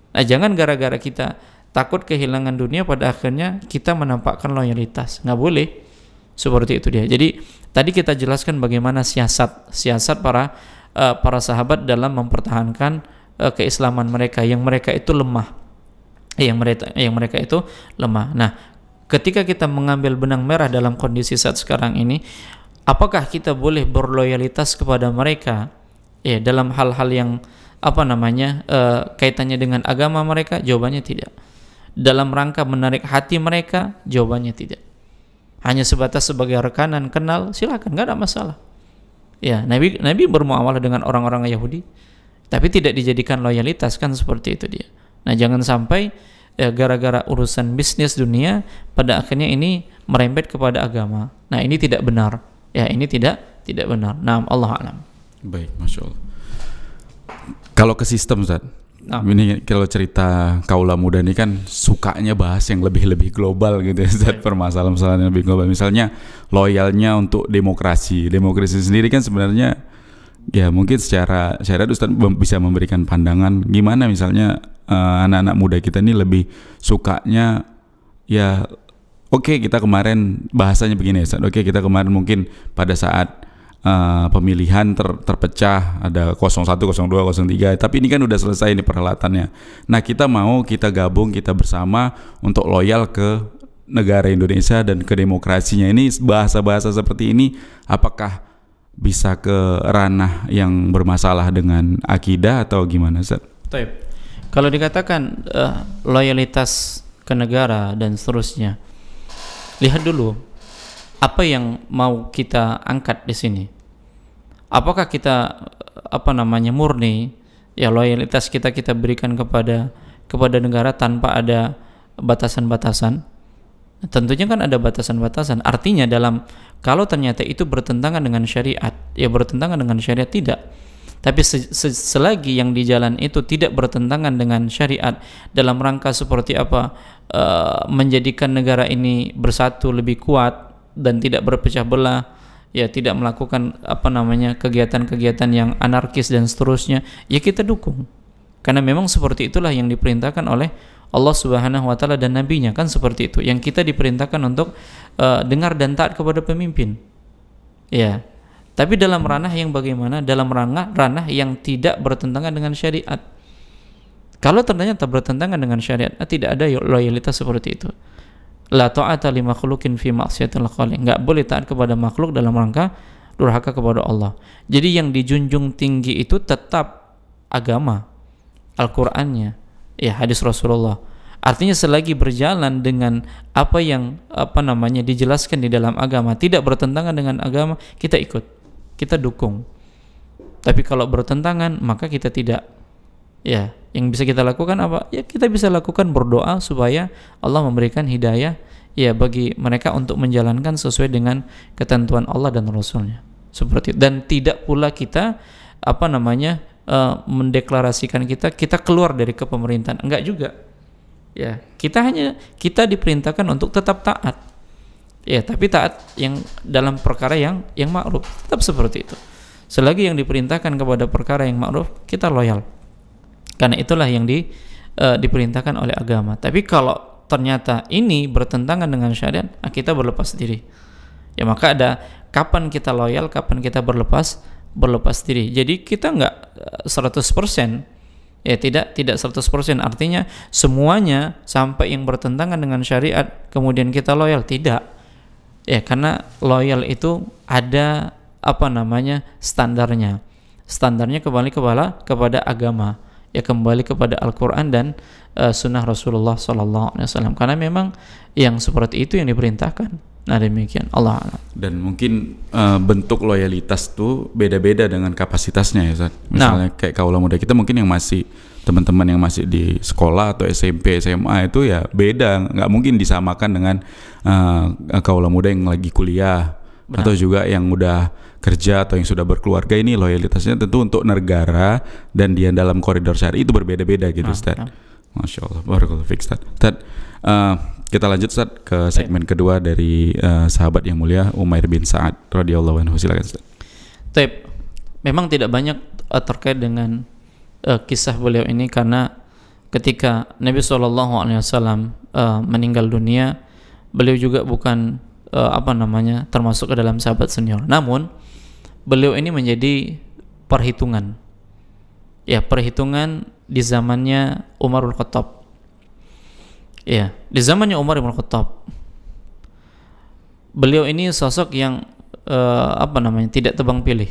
Nah, jangan gara-gara kita takut kehilangan dunia pada akhirnya kita menampakkan loyalitas. Nggak boleh. Seperti itu dia. Jadi tadi kita jelaskan bagaimana siasat para sahabat dalam mempertahankan keislaman mereka yang mereka itu lemah. Yang mereka itu lemah. Nah, ketika kita mengambil benang merah dalam kondisi saat sekarang ini, apakah kita boleh berloyalitas kepada mereka ya dalam hal-hal yang kaitannya dengan agama mereka? Jawabannya tidak. Dalam rangka menarik hati mereka? Jawabannya tidak. Hanya sebatas sebagai rekanan kenal, silakan, nggak ada masalah. Ya, Nabi bermuamalah dengan orang-orang Yahudi, tapi tidak dijadikan loyalitas kan seperti itu dia. Nah, jangan sampai gara-gara urusan bisnis dunia pada akhirnya ini merembet kepada agama. Nah, ini tidak benar. Ya, ini tidak benar. Nah, Allah alam. Baik, Masya Allah. Kalau ke sistem, Ustaz, ini kalau cerita kaula muda ini kan sukanya bahas yang lebih global gitu ya, Ustaz, permasalahan yang lebih global. Misalnya loyalnya untuk demokrasi sendiri kan sebenarnya Ya mungkin secara syariat Ustaz bisa memberikan pandangan gimana misalnya anak-anak muda kita ini lebih sukanya ya oke, kita kemarin bahasanya begini Ustaz. Oke, kita kemarin mungkin pada saat pemilihan terpecah ada 01, 02, 03, tapi ini kan udah selesai ini perhelatannya. Nah, kita gabung, kita bersama untuk loyal ke negara Indonesia dan ke demokrasinya. Ini bahasa-bahasa seperti ini apakah bisa ke ranah yang bermasalah dengan akidah atau gimana Ustaz? Baik. Kalau dikatakan loyalitas ke negara dan seterusnya, lihat dulu apa yang mau kita angkat di sini. Apakah kita murni ya loyalitas kita berikan kepada negara tanpa ada batasan-batasan? Tentunya kan ada batasan-batasan. Artinya kalau ternyata itu bertentangan dengan syariat, ya bertentangan dengan syariat tidak. Tapi selagi yang di jalan itu tidak bertentangan dengan syariat dalam rangka seperti apa menjadikan negara ini bersatu lebih kuat dan tidak berpecah belah, ya tidak melakukan kegiatan-kegiatan yang anarkis dan seterusnya, ya kita dukung. Karena memang seperti itulah yang diperintahkan oleh Allah Subhanahu wa taala dan nabinya, kan seperti itu. Yang kita diperintahkan untuk dengar dan taat kepada pemimpin. Ya. Tapi dalam ranah yang bagaimana? Dalam ranah yang tidak bertentangan dengan syariat. Kalau ternyata bertentangan dengan syariat, tidak ada loyalitas seperti itu. La ta'ata li makhluqin fi ma'siyatil khaliq. Enggak boleh taat kepada makhluk dalam rangka durhaka kepada Allah. Jadi yang dijunjung tinggi itu tetap agama, Al-Qur'annya, ya hadis Rasulullah. Artinya selagi berjalan dengan apa yang dijelaskan di dalam agama, tidak bertentangan dengan agama, kita ikut, kita dukung. Tapi kalau bertentangan, maka kita tidak. Ya, yang bisa kita lakukan apa? Ya kita bisa lakukan berdoa supaya Allah memberikan hidayah ya bagi mereka untuk menjalankan sesuai dengan ketentuan Allah dan Rasulnya. Seperti itu. Dan tidak pula kita mendeklarasikan kita keluar dari kepemerintahan. Enggak juga. Ya, kita diperintahkan untuk tetap taat. Ya, tapi taat yang dalam perkara yang ma'ruf. Tetap seperti itu. Selagi yang diperintahkan kepada perkara yang ma'ruf, kita loyal. Karena itulah yang diperintahkan oleh agama. Tapi kalau ternyata ini bertentangan dengan syariat, kita berlepas diri. Ya, maka ada kapan kita loyal, kapan kita berlepas diri. Jadi kita enggak 100%, ya tidak 100%, artinya semuanya sampai yang bertentangan dengan syariat kemudian kita loyal, tidak. Ya, karena loyal itu ada standarnya. Standarnya kembali kepada agama, ya kembali kepada Al-Qur'an dan sunnah Rasulullah SAW. Karena memang yang seperti itu yang diperintahkan. Nah, demikian. Allah a'lam. Dan mungkin bentuk loyalitas tuh beda-beda dengan kapasitasnya ya Ustaz. Misalnya kayak kaula muda kita mungkin yang masih teman-teman yang masih di sekolah atau SMP, SMA itu ya beda, nggak mungkin disamakan dengan kaula muda yang lagi kuliah. Benar. Atau juga yang udah kerja atau yang sudah berkeluarga, ini loyalitasnya tentu untuk negara dan dia dalam koridor syari itu berbeda-beda gitu Ustaz. Masya Allah, barakallahu fiik Ustaz. Kita lanjut Ustaz ke segmen kedua dari sahabat yang mulia Umair bin Sa'ad radhiyallahu anhu. Silakan Ustaz. Memang tidak banyak terkait dengan kisah beliau ini, karena ketika Nabi SAW meninggal dunia, beliau juga bukan termasuk ke dalam sahabat senior. Namun beliau ini menjadi perhitungan di zamannya Umar bin Khattab. Ya, di zamannya Umar bin Khattab, beliau ini sosok yang tidak tebang pilih,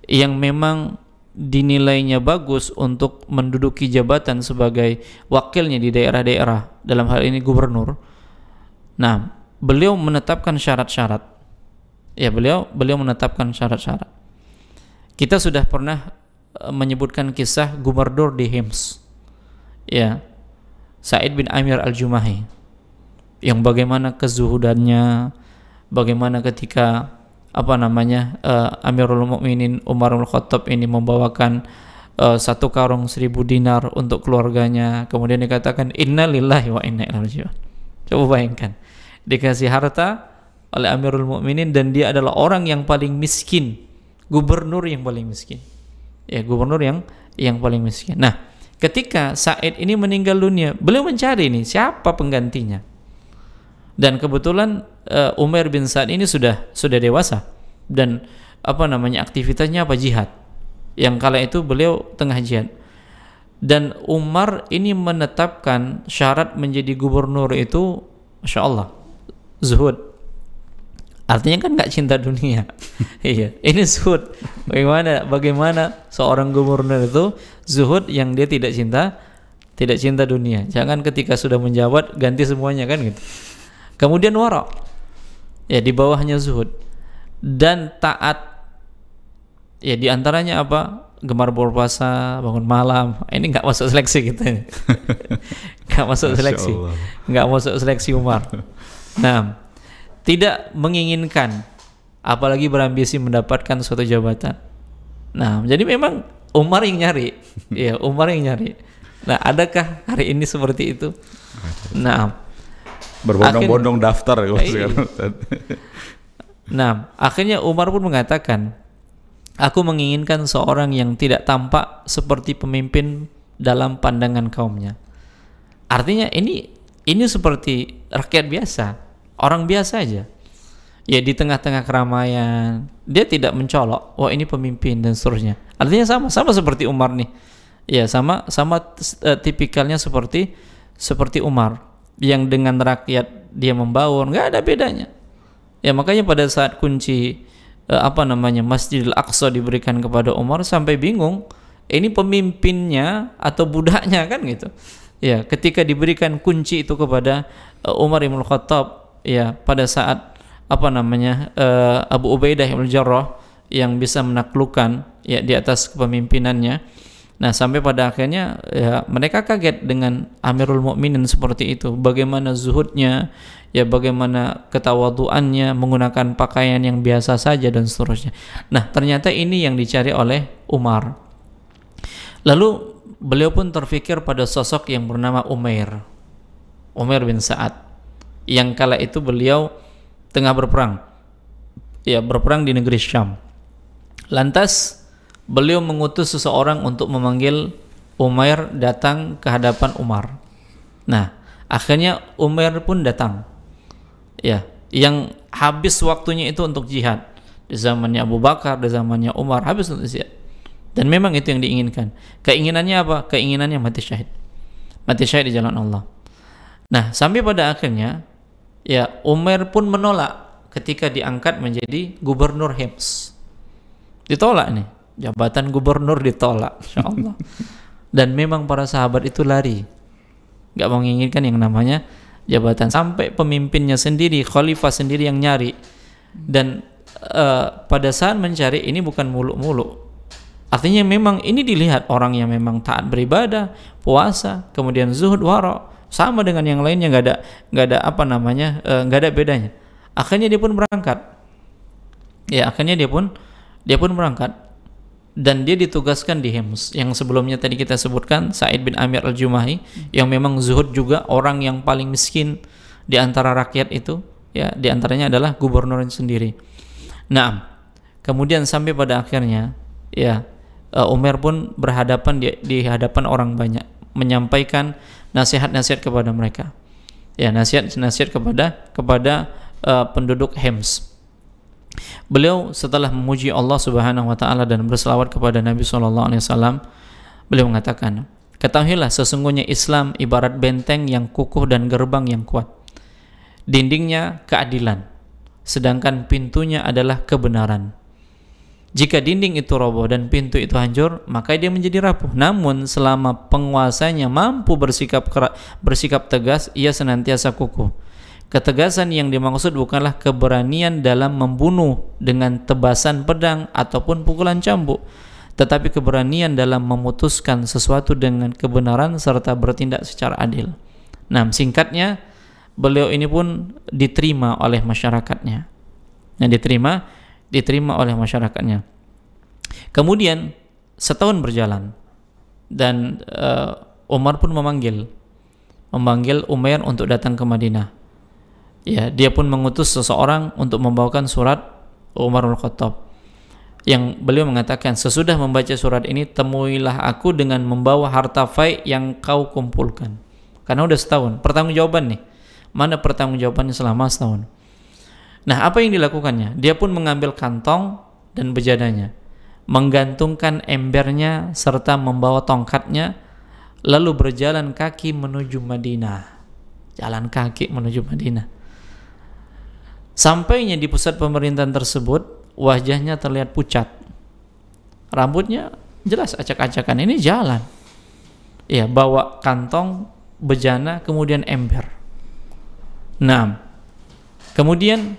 yang memang dinilainya bagus untuk menduduki jabatan sebagai wakilnya di daerah-daerah, dalam hal ini gubernur. Nah, beliau menetapkan syarat-syarat. Ya, beliau menetapkan syarat-syarat. Kita sudah pernah menyebutkan kisah gubernur di Hims. Ya, Sa'id bin Amir al-Jumahi, yang bagaimana kezuhudannya, bagaimana ketika Amirul Mukminin Umar bin Khattab ini membawakan 1 karung 1000 dinar untuk keluarganya, kemudian dikatakan inna lillahi wa inna ilaihi raji'un. Coba bayangkan, dikasih harta oleh Amirul Mukminin dan dia adalah orang yang paling miskin Gubernur yang paling miskin. Ya, gubernur yang paling miskin. Nah, ketika Sa'id ini meninggal dunia, beliau mencari nih siapa penggantinya. Dan kebetulan Umair bin Sa'ad ini sudah dewasa dan aktivitasnya jihad. Yang kala itu beliau tengah jihad. Dan Umar ini menetapkan syarat menjadi gubernur itu, Masya Allah, zuhud. Artinya kan nggak cinta dunia. Iya, ini zuhud. Bagaimana seorang gubernur itu zuhud yang dia tidak cinta dunia. Jangan ketika sudah menjabat ganti semuanya kan gitu. Kemudian wara, ya di bawahnya zuhud dan taat. Ya di antaranya apa? Gemar berpuasa, bangun malam. Ini nggak masuk seleksi kita. Nggak masuk seleksi. Nggak masuk seleksi Umar. Nah, tidak menginginkan, apalagi berambisi mendapatkan suatu jabatan. Nah, jadi memang Umar yang nyari. Ya, Umar yang nyari. Nah, adakah hari ini seperti itu? Nah, berbondong-bondong daftar Nah, akhirnya Umar pun mengatakan, aku menginginkan seorang yang tidak tampak seperti pemimpin dalam pandangan kaumnya. Artinya ini seperti rakyat biasa, orang biasa aja. Ya di tengah-tengah keramaian, dia tidak mencolok, wah ini pemimpin dan seterusnya. Artinya sama seperti Umar nih. Ya sama tipikalnya seperti Umar yang dengan rakyat dia membangun, nggak ada bedanya. Ya makanya pada saat kunci Masjidil Aqsa diberikan kepada Umar sampai bingung, ini pemimpinnya atau budaknya kan gitu. Ya, ketika diberikan kunci itu kepada Umar bin Khattab, ya pada saat Abu Ubaidah bin Jarrah yang bisa menaklukkan ya di atas kepemimpinannya. Nah, sampai pada akhirnya ya mereka kaget dengan Amirul Mukminin seperti itu. Bagaimana zuhudnya, ya bagaimana ketawaduannya, menggunakan pakaian yang biasa saja dan seterusnya. Nah, ternyata ini yang dicari oleh Umar. Lalu beliau pun terfikir pada sosok yang bernama Umair bin Sa'ad, yang kala itu beliau tengah berperang. Ya, berperang di negeri Syam. Lantas beliau mengutus seseorang untuk memanggil Umair datang ke hadapan Umar. Nah, akhirnya Umair pun datang. Ya, yang habis waktunya itu untuk jihad. Di zamannya Abu Bakar, di zamannya Umar, habis untuk jihad. Dan memang itu yang diinginkan. Keinginannya apa? Keinginannya mati syahid. Mati syahid di jalan Allah. Nah, sampai pada akhirnya ya Umair pun menolak ketika diangkat menjadi gubernur Hims. Ditolak nih. Jabatan gubernur ditolak, insyaallah. Dan memang para sahabat itu lari, nggak menginginkan yang namanya jabatan, sampai pemimpinnya sendiri, khalifah sendiri yang nyari. Dan pada saat mencari ini bukan muluk-muluk. Artinya memang ini dilihat orang yang memang taat beribadah, puasa, kemudian zuhud, wara, sama dengan yang lainnya, nggak ada bedanya. Akhirnya dia pun berangkat. Ya, akhirnya dia pun berangkat. Dan dia ditugaskan di Hims yang sebelumnya tadi kita sebutkan, Sa'id bin Amir al-Jumahi, yang memang zuhud juga, orang yang paling miskin di antara rakyat itu, ya di antaranya adalah gubernur sendiri. Nah, kemudian sampai pada akhirnya ya Umar pun berhadapan di hadapan orang banyak, menyampaikan nasihat-nasihat kepada mereka. Ya, nasihat kepada penduduk Hims. Beliau setelah memuji Allah Subhanahu wa taala dan berselawat kepada Nabi sallallahu alaihi wasallam, beliau mengatakan, "Ketahuilah sesungguhnya Islam ibarat benteng yang kukuh dan gerbang yang kuat. Dindingnya keadilan, sedangkan pintunya adalah kebenaran. Jika dinding itu roboh dan pintu itu hancur, maka dia menjadi rapuh. Namun selama penguasanya mampu bersikap tegas, ia senantiasa kukuh. Ketegasan yang dimaksud bukanlah keberanian dalam membunuh dengan tebasan pedang ataupun pukulan cambuk, tetapi keberanian dalam memutuskan sesuatu dengan kebenaran serta bertindak secara adil." Nah, singkatnya, beliau ini pun diterima oleh masyarakatnya. Nah, diterima oleh masyarakatnya. Kemudian setahun berjalan dan Umar pun memanggil Umair untuk datang ke Madinah. Ya, dia pun mengutus seseorang untuk membawakan surat Umar bin Khattab. yang beliau mengatakan, sesudah membaca surat ini temuilah aku dengan membawa harta fai yang kau kumpulkan. Karena udah setahun, pertanggungjawaban nih. Mana pertanggungjawabannya selama setahun? Nah, apa yang dilakukannya? Dia pun mengambil kantong dan bejadanya, menggantungkan embernya serta membawa tongkatnya, lalu berjalan kaki menuju Madinah. Jalan kaki menuju Madinah. Sampainya di pusat pemerintahan tersebut, wajahnya terlihat pucat, rambutnya jelas acak-acakan. Ini jalan, ya, bawa kantong, bejana, kemudian ember. Nah, kemudian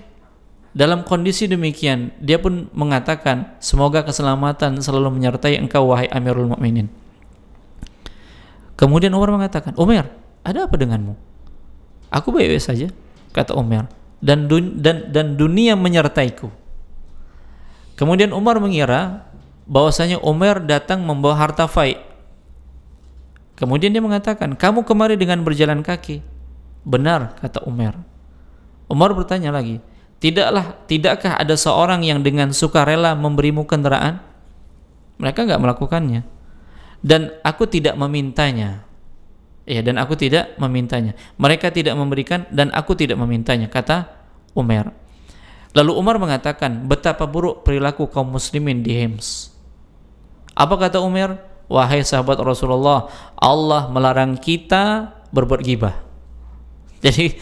dalam kondisi demikian, dia pun mengatakan, semoga keselamatan selalu menyertai engkau wahai Amirul Mukminin. Kemudian Umar mengatakan, Umar, ada apa denganmu? Aku baik-baik saja, kata Umar, dan dunia menyertaiku. Kemudian Umar mengira bahwasanya Umar datang membawa harta fai. Kemudian dia mengatakan, kamu kemari dengan berjalan kaki. Benar, kata Umar. Umar bertanya lagi, tidakkah ada seorang yang dengan sukarela memberimu kendaraan? Mereka enggak melakukannya. Dan aku tidak memintanya. Ya, dan aku tidak memintanya. Mereka tidak memberikan dan aku tidak memintanya, kata Umar. Lalu Umar mengatakan, betapa buruk perilaku kaum muslimin di Hims. Apa kata Umar? Wahai sahabat Rasulullah, Allah melarang kita berbuat ghibah. Jadi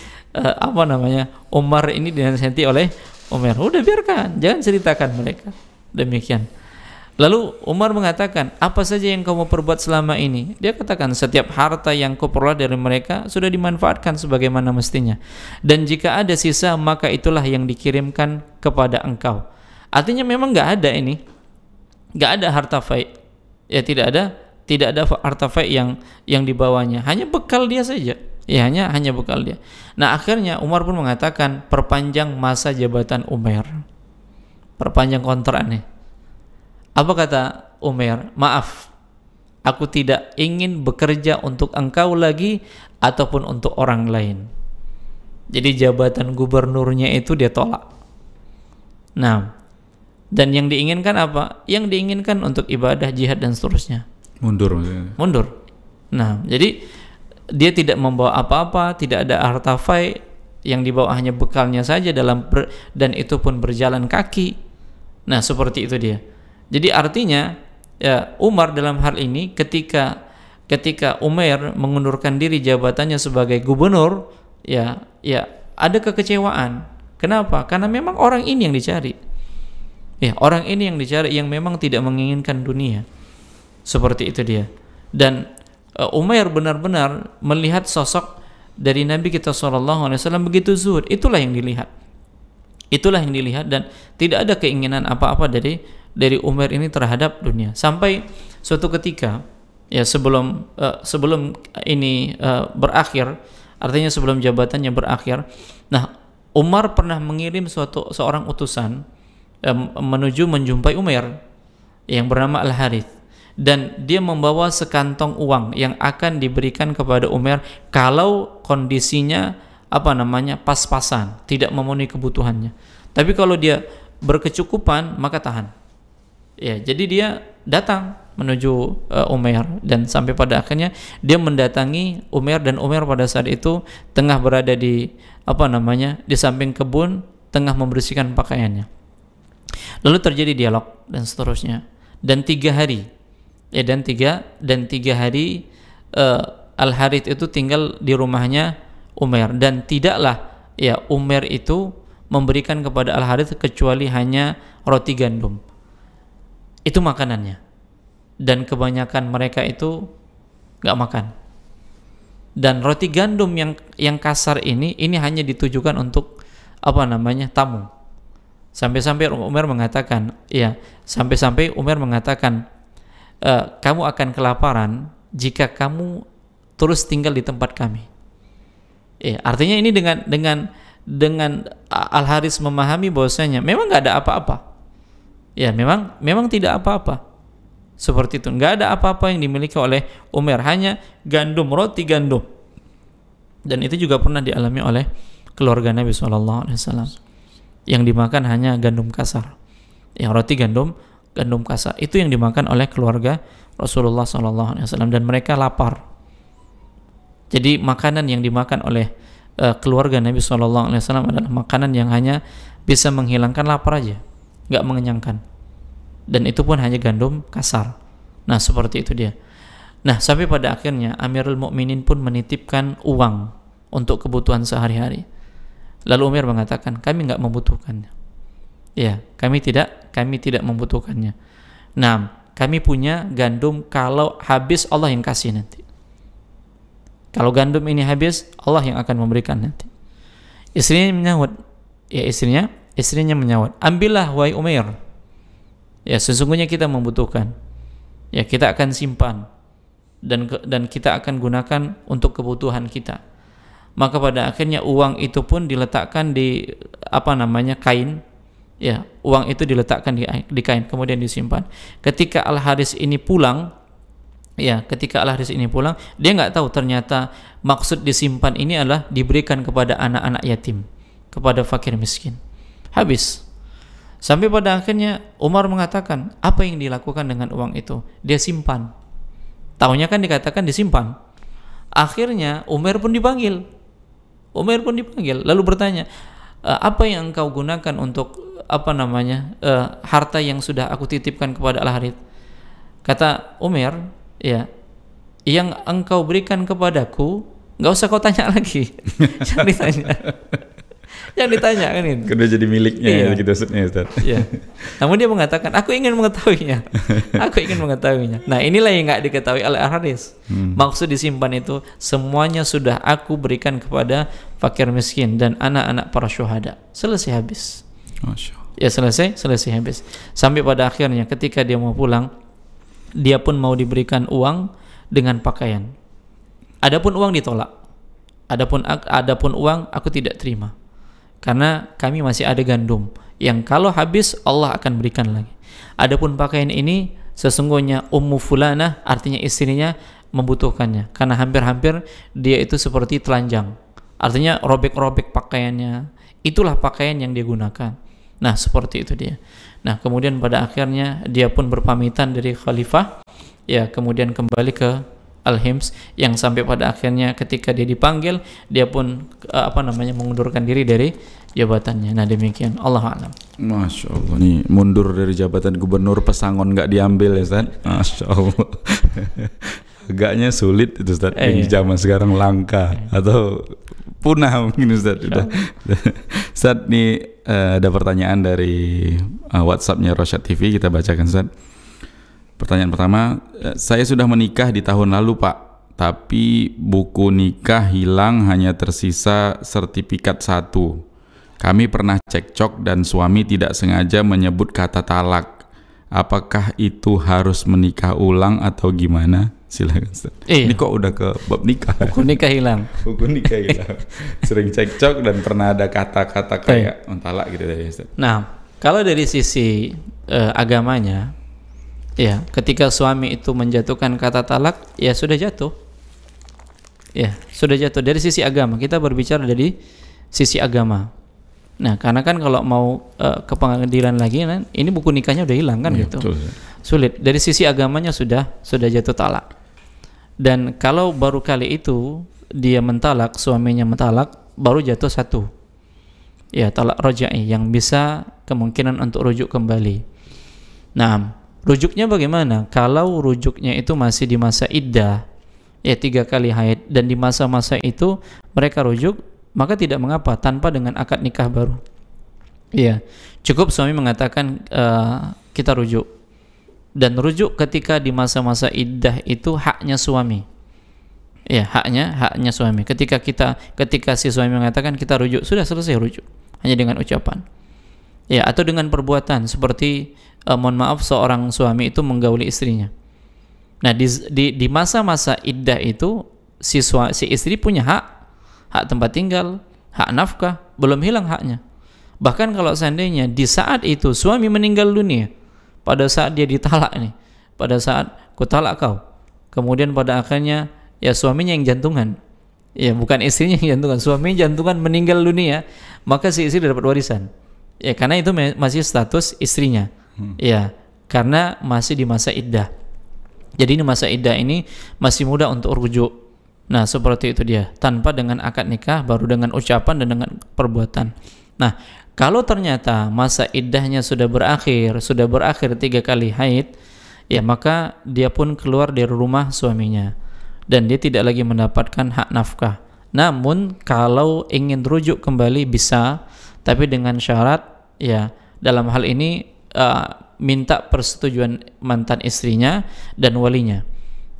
Umar ini dinasihati oleh Umar, udah biarkan, jangan ceritakan mereka. Demikian. Lalu Umar mengatakan, apa saja yang kamu perbuat selama ini? Dia katakan, setiap harta yang kau peroleh dari mereka sudah dimanfaatkan sebagaimana mestinya. Dan jika ada sisa, maka itulah yang dikirimkan kepada engkau. Artinya memang nggak ada harta fai. Ya, tidak ada harta fai yang dibawanya. Hanya bekal dia saja. Ya, hanya bekal dia. Nah, akhirnya Umar pun mengatakan, perpanjang masa jabatan Umar. Perpanjang kontraknya. Apa kata Umar? Maaf, aku tidak ingin bekerja untuk engkau lagi ataupun untuk orang lain. Jadi jabatan gubernurnya itu dia tolak. Nah, dan yang diinginkan apa? Yang diinginkan untuk ibadah, jihad dan seterusnya. Mundur. Nah, jadi dia tidak membawa apa-apa, tidak ada harta fai, yang dibawa hanya bekalnya saja dan itu pun berjalan kaki. Nah, seperti itu dia. Jadi artinya, ya, Umar dalam hal ini ketika Umar mengundurkan diri jabatannya sebagai gubernur, ya ada kekecewaan. Kenapa? Karena memang orang ini yang dicari. Ya, orang ini yang dicari, yang memang tidak menginginkan dunia. Seperti itu dia. Dan Umar benar-benar melihat sosok dari Nabi kita SAW begitu zuhud. Itulah yang dilihat dan tidak ada keinginan apa-apa dari Umar ini terhadap dunia. Sampai suatu ketika, ya, sebelum ini berakhir, artinya sebelum jabatannya berakhir, nah, Umar pernah mengirim seorang utusan menuju menjumpai Umar yang bernama Al-Harith, dan dia membawa sekantong uang yang akan diberikan kepada Umar kalau kondisinya pas-pasan, tidak memenuhi kebutuhannya. Tapi kalau dia berkecukupan, maka tahan. Ya, jadi dia datang menuju Umar, dan sampai pada akhirnya dia mendatangi Umar, dan Umar pada saat itu tengah berada di di samping kebun, tengah membersihkan pakaiannya. Lalu terjadi dialog dan seterusnya. Dan 3 hari, Al-Harith itu tinggal di rumahnya Umar, dan tidaklah Umar itu memberikan kepada Al-Harith kecuali hanya roti gandum. Itu makanannya, dan kebanyakan mereka itu nggak makan. Dan roti gandum yang kasar ini hanya ditujukan untuk tamu. Sampai-sampai Umar mengatakan, kamu akan kelaparan jika kamu terus tinggal di tempat kami. Artinya ini dengan Al-Harith memahami bahwasanya memang nggak ada apa-apa. Ya, memang tidak apa-apa. Seperti itu, nggak ada apa-apa yang dimiliki oleh Umar, hanya gandum, roti gandum. Dan itu juga pernah dialami oleh keluarga Nabi SAW. Yang dimakan hanya gandum kasar, roti gandum gandum kasar. Itu yang dimakan oleh keluarga Rasulullah SAW, dan mereka lapar. Jadi makanan yang dimakan oleh keluarga Nabi SAW adalah makanan yang hanya bisa menghilangkan lapar aja, nggak mengenyangkan. Dan itu pun hanya gandum kasar. Nah, seperti itu dia. Nah, sampai pada akhirnya Amirul Mukminin pun menitipkan uang untuk kebutuhan sehari-hari. Lalu Umar mengatakan, kami nggak membutuhkannya. Ya, kami tidak membutuhkannya. Nah, kami punya gandum, kalau habis Allah yang kasih nanti. Kalau gandum ini habis, Allah yang akan memberikan nanti. Istrinya menyahut. Ya, istrinya menyahut. Ambillah wahai Umair. Ya, sesungguhnya kita membutuhkan. Ya, kita akan simpan dan kita akan gunakan untuk kebutuhan kita. Maka pada akhirnya uang itu pun diletakkan di kain. Ya, uang itu diletakkan di kain, kemudian disimpan. Ketika Al-Haris ini pulang, dia nggak tahu ternyata maksud disimpan ini adalah diberikan kepada anak-anak yatim, kepada fakir miskin. Habis. Sampai pada akhirnya Umar mengatakan, apa yang dilakukan dengan uang itu? Dia simpan. Tahunya kan dikatakan disimpan. Akhirnya Umar pun dipanggil, lalu bertanya, apa yang engkau gunakan untuk harta yang sudah aku titipkan kepada Al-Harith? Kata Umar, ya, yang engkau berikan kepadaku nggak usah kau tanya lagi. Yang ditanya kan itu. Udah jadi miliknya, iya. Gitu maksudnya, Ustaz. Iya. Namun dia mengatakan, aku ingin mengetahuinya. Nah, inilah yang nggak diketahui oleh Al-Haris. Maksud disimpan itu semuanya sudah aku berikan kepada fakir miskin dan anak-anak para syuhada. Selesai habis. Masya Allah. Ya, selesai habis. Sampai pada akhirnya ketika dia mau pulang, dia pun mau diberikan uang dengan pakaian. Adapun uang ditolak. Adapun uang aku tidak terima. Karena kami masih ada gandum yang kalau habis Allah akan berikan lagi. Adapun pakaian ini sesungguhnya Ummu Fulanah, artinya istrinya, membutuhkannya karena hampir-hampir dia itu seperti telanjang. Artinya robek-robek pakaiannya. Itulah pakaian yang dia gunakan. Nah, seperti itu dia. Nah, kemudian pada akhirnya dia pun berpamitan dari khalifah, ya, kemudian kembali ke Al-Hims, yang sampai pada akhirnya ketika dia dipanggil, dia pun mengundurkan diri dari jabatannya. Nah, demikian, Allah a'lam. Masya Allah, nih mundur dari jabatan gubernur pesangon nggak diambil ya, Ustaz. Masya Allah. Agaknya sulit itu, Ustaz. Yang zaman sekarang langka atau punah mungkin, Ustaz. Ustaz, nih ada pertanyaan dari WhatsApp-nya Rosyad TV, kita bacakan, Ustaz. Pertanyaan pertama, saya sudah menikah di tahun lalu, Pak, tapi buku nikah hilang, hanya tersisa sertifikat 1. Kami pernah cekcok dan suami tidak sengaja menyebut kata talak. Apakah itu harus menikah ulang atau gimana? Silakan, Ustaz. Ini kok udah ke bab nikah? Buku nikah hilang. Buku nikah hilang. Sering cekcok dan pernah ada kata-kata kayak talak gitu tadi, Ustaz. Nah, kalau dari sisi agamanya, ya, ketika suami itu menjatuhkan kata talak, ya sudah jatuh. Ya, sudah jatuh. Dari sisi agama, kita berbicara dari sisi agama. Nah, karena kan kalau mau ke pengadilan lagi, kan, ini buku nikahnya udah hilang kan, gitu. Betul. Sulit. Dari sisi agamanya sudah jatuh talak. Dan kalau baru kali itu dia mentalak, suaminya mentalak, baru jatuh 1. Ya, talak roja'i yang bisa kemungkinan untuk rujuk kembali. Nah, rujuknya bagaimana? Kalau rujuknya itu masih di masa iddah, ya 3 kali haid, dan di masa-masa itu mereka rujuk, maka tidak mengapa tanpa dengan akad nikah baru. Ya, cukup suami mengatakan kita rujuk. Dan rujuk ketika di masa-masa iddah itu haknya suami. Ya, haknya suami. Ketika si suami mengatakan kita rujuk, sudah selesai rujuk. Hanya dengan ucapan. Ya, atau dengan perbuatan seperti mohon maaf, seorang suami itu menggauli istrinya. Nah, di masa-masa iddah itu si istri punya hak tempat tinggal, hak nafkah, belum hilang haknya. Bahkan kalau seandainya di saat itu suami meninggal dunia, pada saat dia ditalak nih, pada saat ku talak kau, kemudian pada akhirnya ya suaminya yang jantungan, ya bukan istrinya yang jantungan, suaminya jantungan meninggal dunia, maka si istri dapat warisan. Ya, karena itu masih status istrinya. Ya, karena masih di masa iddah. Jadi ini masa iddah ini masih mudah untuk rujuk. Nah, seperti itu dia, tanpa dengan akad nikah, baru dengan ucapan dan dengan perbuatan. Nah, kalau ternyata masa iddahnya sudah berakhir 3 kali haid, ya maka dia pun keluar dari rumah suaminya dan dia tidak lagi mendapatkan hak nafkah. Namun kalau ingin rujuk kembali bisa, tapi dengan syarat, ya dalam hal ini minta persetujuan mantan istrinya dan walinya.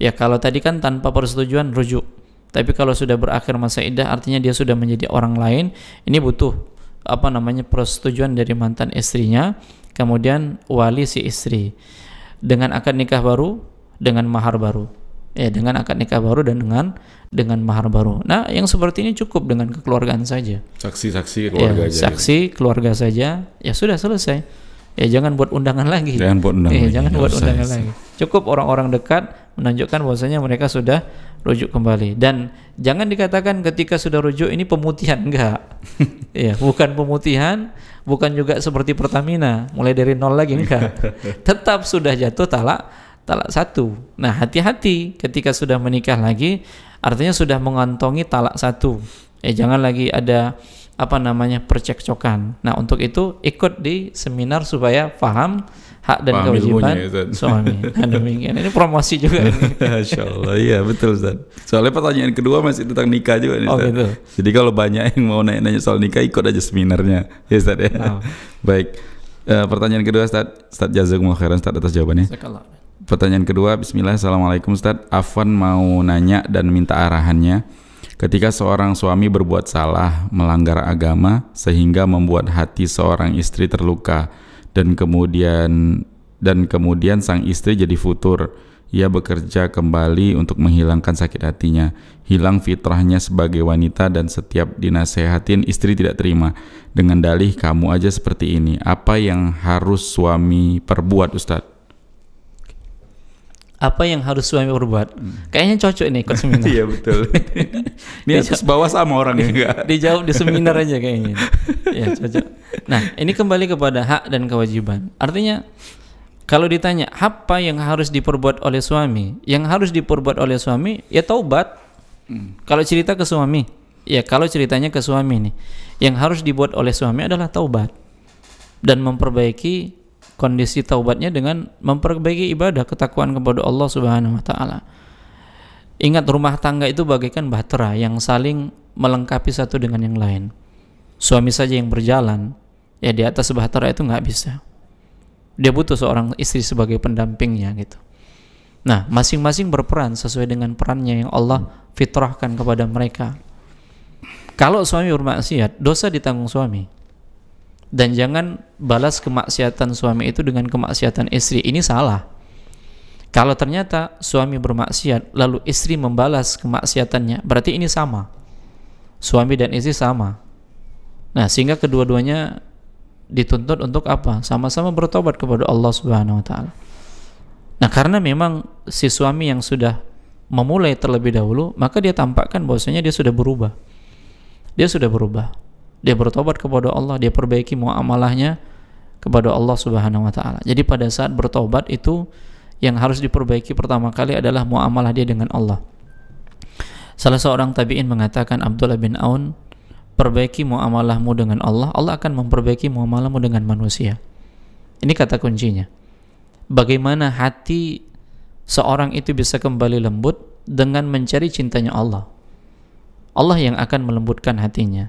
Ya kalau tadi kan tanpa persetujuan rujuk, tapi kalau sudah berakhir masa iddah artinya dia sudah menjadi orang lain, ini butuh persetujuan dari mantan istrinya, kemudian wali si istri, dengan akad nikah baru, dengan mahar baru. Ya, dengan akad nikah baru dan dengan mahar baru. Nah, yang seperti ini cukup dengan kekeluargaan saja. Saksi keluarga aja. Saksi keluarga saja, ya sudah selesai. Ya jangan buat undangan lagi. Jangan buat undangan lagi. Cukup orang-orang dekat menunjukkan bahwasanya mereka sudah rujuk kembali. Dan jangan dikatakan ketika sudah rujuk ini pemutihan, enggak. Ya, bukan pemutihan, bukan juga seperti Pertamina, mulai dari nol lagi, enggak. Tetap sudah jatuh talak 1. Nah, hati-hati ketika sudah menikah lagi, artinya sudah mengantongi talak 1. Jangan lagi ada percekcokan. Nah, untuk itu ikut di seminar supaya paham hak dan kewajiban suami. Nah, demikian. Ini promosi juga. Masya Allah, iya betul Ustaz. Soalnya pertanyaan kedua masih tentang nikah juga nih, Ustaz. Gitu. Jadi kalau banyak yang mau nanya soal nikah, ikut aja seminarnya, ya Ustaz ya. Oh. Baik. Pertanyaan kedua Ustaz jazakumullah khairan Ustaz atas jawabannya. Pertanyaan kedua, bismillah, assalamualaikum Ustaz. Afwan mau nanya dan minta arahannya. Ketika seorang suami berbuat salah, melanggar agama sehingga membuat hati seorang istri terluka dan kemudian sang istri jadi futur, ia bekerja kembali untuk menghilangkan sakit hatinya, hilang fitrahnya sebagai wanita dan setiap dinasehatin istri tidak terima dengan dalih kamu aja seperti ini. Apa yang harus suami perbuat, Ustadz? Apa yang harus suami perbuat? Kayaknya cocok nih ikut seminar. Iya betul. Ini atas bawah sama orang enggak? Dijawab di seminar aja kayaknya. Ya cocok. Nah, ini kembali kepada hak dan kewajiban. Artinya kalau ditanya apa yang harus diperbuat oleh suami, yang harus diperbuat oleh suami ya taubat. Kalau cerita ke suami, ya kalau ceritanya ke suami nih, yang harus dibuat oleh suami adalah taubat dan memperbaiki kondisi taubatnya dengan memperbaiki ibadah, ketakwaan kepada Allah Subhanahu wa taala. Ingat, rumah tangga itu bagaikan bahtera yang saling melengkapi satu dengan yang lain. Suami saja yang berjalan, ya di atas bahtera itu nggak bisa. Dia butuh seorang istri sebagai pendampingnya gitu. Nah, masing-masing berperan sesuai dengan perannya yang Allah fitrahkan kepada mereka. Kalau suami bermaksiat, dosa ditanggung suami. Dan jangan balas kemaksiatan suami itu dengan kemaksiatan istri. Ini salah. Kalau ternyata suami bermaksiat lalu istri membalas kemaksiatannya, berarti ini sama. Suami dan istri sama. Nah, sehingga kedua-duanya dituntut untuk apa? Sama-sama bertobat kepada Allah Subhanahu wa taala. Nah, karena memang si suami yang sudah memulai terlebih dahulu, maka dia tampakkan bahwasanya dia sudah berubah. Dia sudah berubah. Dia bertobat kepada Allah, dia perbaiki muamalahnya kepada Allah Subhanahu wa taala. Jadi pada saat bertobat itu yang harus diperbaiki pertama kali adalah muamalah dia dengan Allah. Salah seorang tabi'in mengatakan, Abdullah bin Aun, perbaiki muamalahmu dengan Allah, Allah akan memperbaiki muamalahmu dengan manusia. Ini kata kuncinya. Bagaimana hati seorang itu bisa kembali lembut dengan mencari cintanya Allah. Allah yang akan melembutkan hatinya.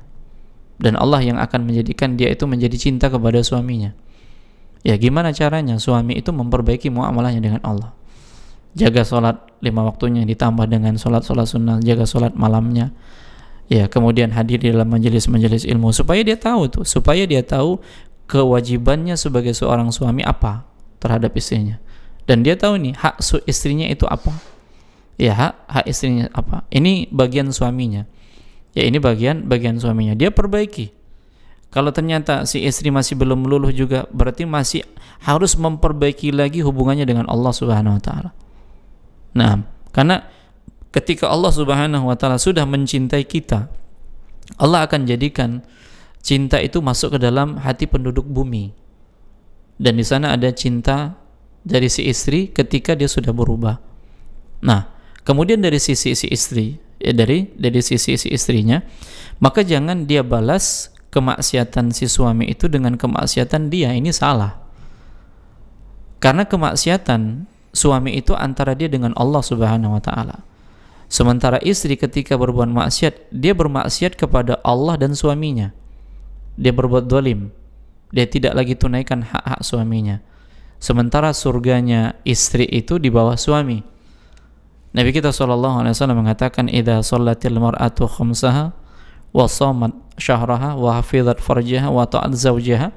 Dan Allah yang akan menjadikan dia itu menjadi cinta kepada suaminya. Ya, gimana caranya suami itu memperbaiki muamalahnya dengan Allah? Jaga sholat 5 waktunya ditambah dengan sholat sunnah, jaga sholat malamnya. Ya, kemudian hadir di dalam majelis-majelis ilmu supaya dia tahu kewajibannya sebagai seorang suami apa terhadap istrinya. Dan dia tahu nih hak istrinya itu apa. Ya, hak istrinya apa. Ini bagian suaminya. Ya, ini bagian suaminya. Dia perbaiki. Kalau ternyata si istri masih belum luluh juga, berarti masih harus memperbaiki lagi hubungannya dengan Allah Subhanahu wa taala. Nah, karena ketika Allah Subhanahu wa taala sudah mencintai kita, Allah akan jadikan cinta itu masuk ke dalam hati penduduk bumi. Dan di sana ada cinta dari si istri ketika dia sudah berubah. Nah, kemudian dari sisi si istri, dari sisi si istrinya, maka jangan dia balas kemaksiatan si suami itu dengan kemaksiatan dia. Ini salah. Karena kemaksiatan suami itu antara dia dengan Allah Subhanahu wa taala. Sementara istri ketika berbuat maksiat, dia bermaksiat kepada Allah dan suaminya. Dia berbuat zalim. Dia tidak lagi tunaikan hak-hak suaminya. Sementara surganya istri itu di bawah suami. Nabi kita sallallahu alaihi wasallam mengatakan, "Idza shallatil mar'atu khamsaha wa shamat syahraha wa hafizat farjaha wa ta'at zawjaha,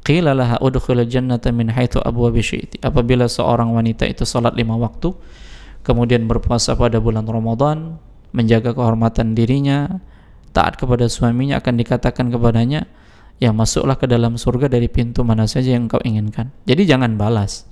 qila laha udkhulil jannata min haitsu abwabi syi'ti." Apabila seorang wanita itu salat 5 waktu, kemudian berpuasa pada bulan Ramadan, menjaga kehormatan dirinya, taat kepada suaminya, akan dikatakan kepadanya, ya masuklah ke dalam surga dari pintu mana saja yang kau inginkan. Jadi jangan balas.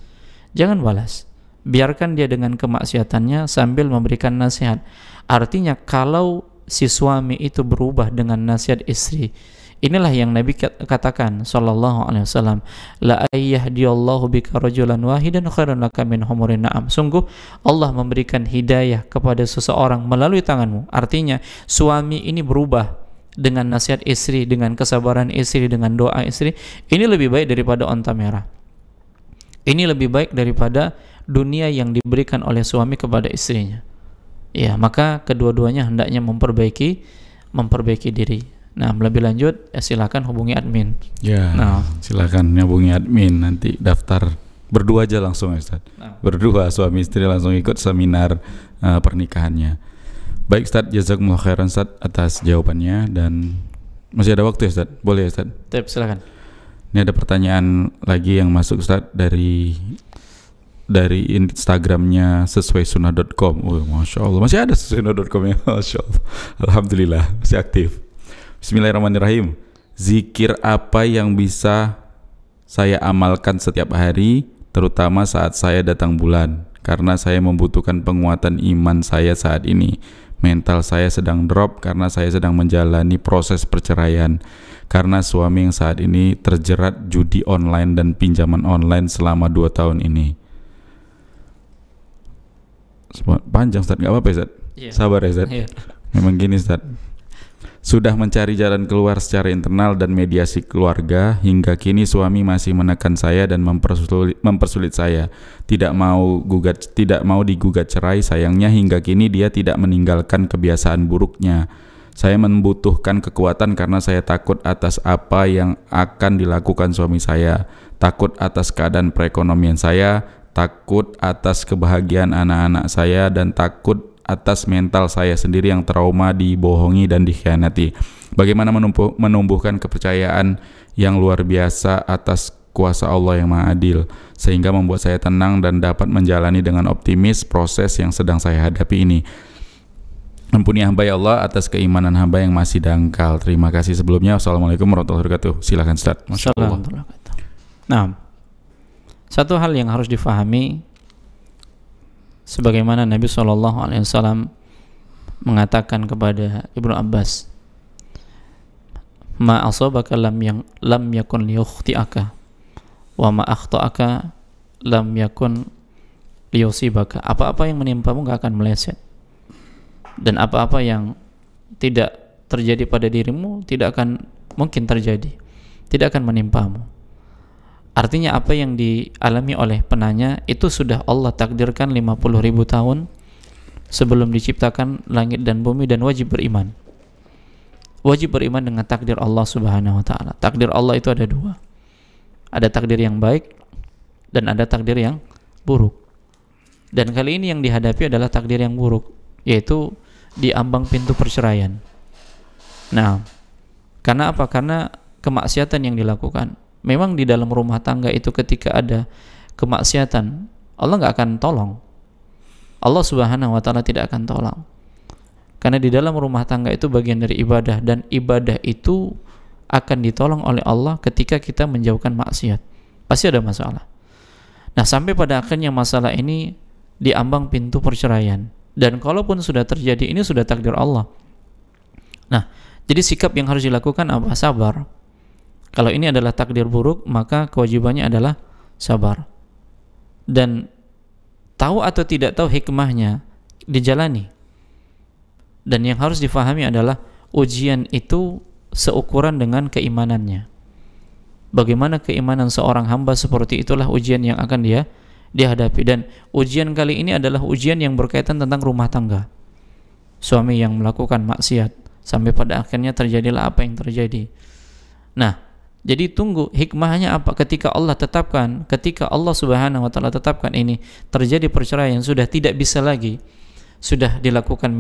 Jangan balas. Biarkan dia dengan kemaksiatannya sambil memberikan nasihat. Artinya kalau si suami itu berubah dengan nasihat istri, inilah yang Nabi katakan sallallahu alaihi wasallam, la ayyahdiyallahu bika rajulan wahidan khairun laka min humurin na'am. Sungguh Allah memberikan hidayah kepada seseorang melalui tanganmu. Artinya suami ini berubah dengan nasihat istri, dengan kesabaran istri, dengan doa istri, ini lebih baik daripada onta merah. Ini lebih baik daripada dunia yang diberikan oleh suami kepada istrinya. Ya, maka kedua-duanya hendaknya memperbaiki diri. Nah, lebih lanjut silakan hubungi admin. Ya, silakan hubungi admin, nanti daftar berdua aja langsung Ustaz. Berdua suami istri langsung ikut seminar pernikahannya. Baik Ustaz, jazakumullah khairan Ustaz atas jawabannya, dan masih ada waktu ya Ustaz? Boleh ya Ustaz? Silakan. Ini ada pertanyaan lagi yang masuk Ustaz dari Instagramnya sesuaisunah.com. Masya Allah, masih ada sesuaisunah.com ya. Masya Allah, alhamdulillah masih aktif. Bismillahirrahmanirrahim. Zikir apa yang bisa saya amalkan setiap hari, terutama saat saya datang bulan? Karena saya membutuhkan penguatan iman saya saat ini. Mental saya sedang drop karena saya sedang menjalani proses perceraian. Karena suami yang saat ini terjerat judi online dan pinjaman online selama 2 tahun ini. Panjang Ustaz, gak apa-apa Ustaz? Yeah. Sabar ya Ustaz? Yeah. Memang gini Ustaz, sudah mencari jalan keluar secara internal dan mediasi keluarga, hingga kini suami masih menekan saya dan mempersulit saya. Tidak mau digugat cerai. Sayangnya hingga kini dia tidak meninggalkan kebiasaan buruknya. Saya membutuhkan kekuatan karena saya takut atas apa yang akan dilakukan suami saya, takut atas keadaan perekonomian saya, takut atas kebahagiaan anak-anak saya, dan takut atas mental saya sendiri yang trauma dibohongi dan dikhianati. Bagaimana menumbuhkan kepercayaan yang luar biasa atas kuasa Allah yang Maha Adil, sehingga membuat saya tenang dan dapat menjalani dengan optimis proses yang sedang saya hadapi ini. Ampuni hamba ya Allah atas keimanan hamba yang masih dangkal. Terima kasih sebelumnya. Assalamualaikum warahmatullahi wabarakatuh. Silakan Ustaz. Masya Allah. Nah, satu hal yang harus difahami, sebagaimana Nabi SAW mengatakan kepada Ibnu Abbas, ma asabaka lam yakun liyukhti'aka wa ma akhta'aka lam yakun liyusibaka. Apa-apa yang menimpamu gak akan meleset, dan apa-apa yang tidak terjadi pada dirimu tidak akan mungkin terjadi, tidak akan menimpamu. Artinya apa yang dialami oleh penanya itu sudah Allah takdirkan 50.000 tahun sebelum diciptakan langit dan bumi, dan wajib beriman. Wajib beriman dengan takdir Allah Subhanahu wa taala. Takdir Allah itu ada 2. Ada takdir yang baik dan ada takdir yang buruk. Dan kali ini yang dihadapi adalah takdir yang buruk, yaitu diambang pintu perceraian. Nah, karena apa? Karena kemaksiatan yang dilakukan. Memang di dalam rumah tangga itu ketika ada kemaksiatan, Allah nggak akan tolong. Allah Subhanahu wa taala tidak akan tolong. Karena di dalam rumah tangga itu bagian dari ibadah, dan ibadah itu akan ditolong oleh Allah ketika kita menjauhkan maksiat. Pasti ada masalah. Nah, sampai pada akhirnya masalah ini diambang pintu perceraian. Dan kalaupun sudah terjadi, ini sudah takdir Allah. Nah, jadi sikap yang harus dilakukan apa? Sabar. Kalau ini adalah takdir buruk, maka kewajibannya adalah sabar. dan tahu atau tidak tahu hikmahnya dijalani. Dan yang harus difahami adalah ujian itu seukuran dengan keimanannya. Bagaimana keimanan seorang hamba, seperti itulah ujian yang akan dia hadapi. Dan ujian kali ini adalah ujian yang berkaitan tentang rumah tangga. Suami yang melakukan maksiat sampai pada akhirnya terjadilah apa yang terjadi. Nah, jadi tunggu hikmahnya apa ketika Allah tetapkan, ketika Allah Subhanahu wa taala tetapkan ini terjadi perceraian, sudah tidak bisa lagi, sudah dilakukan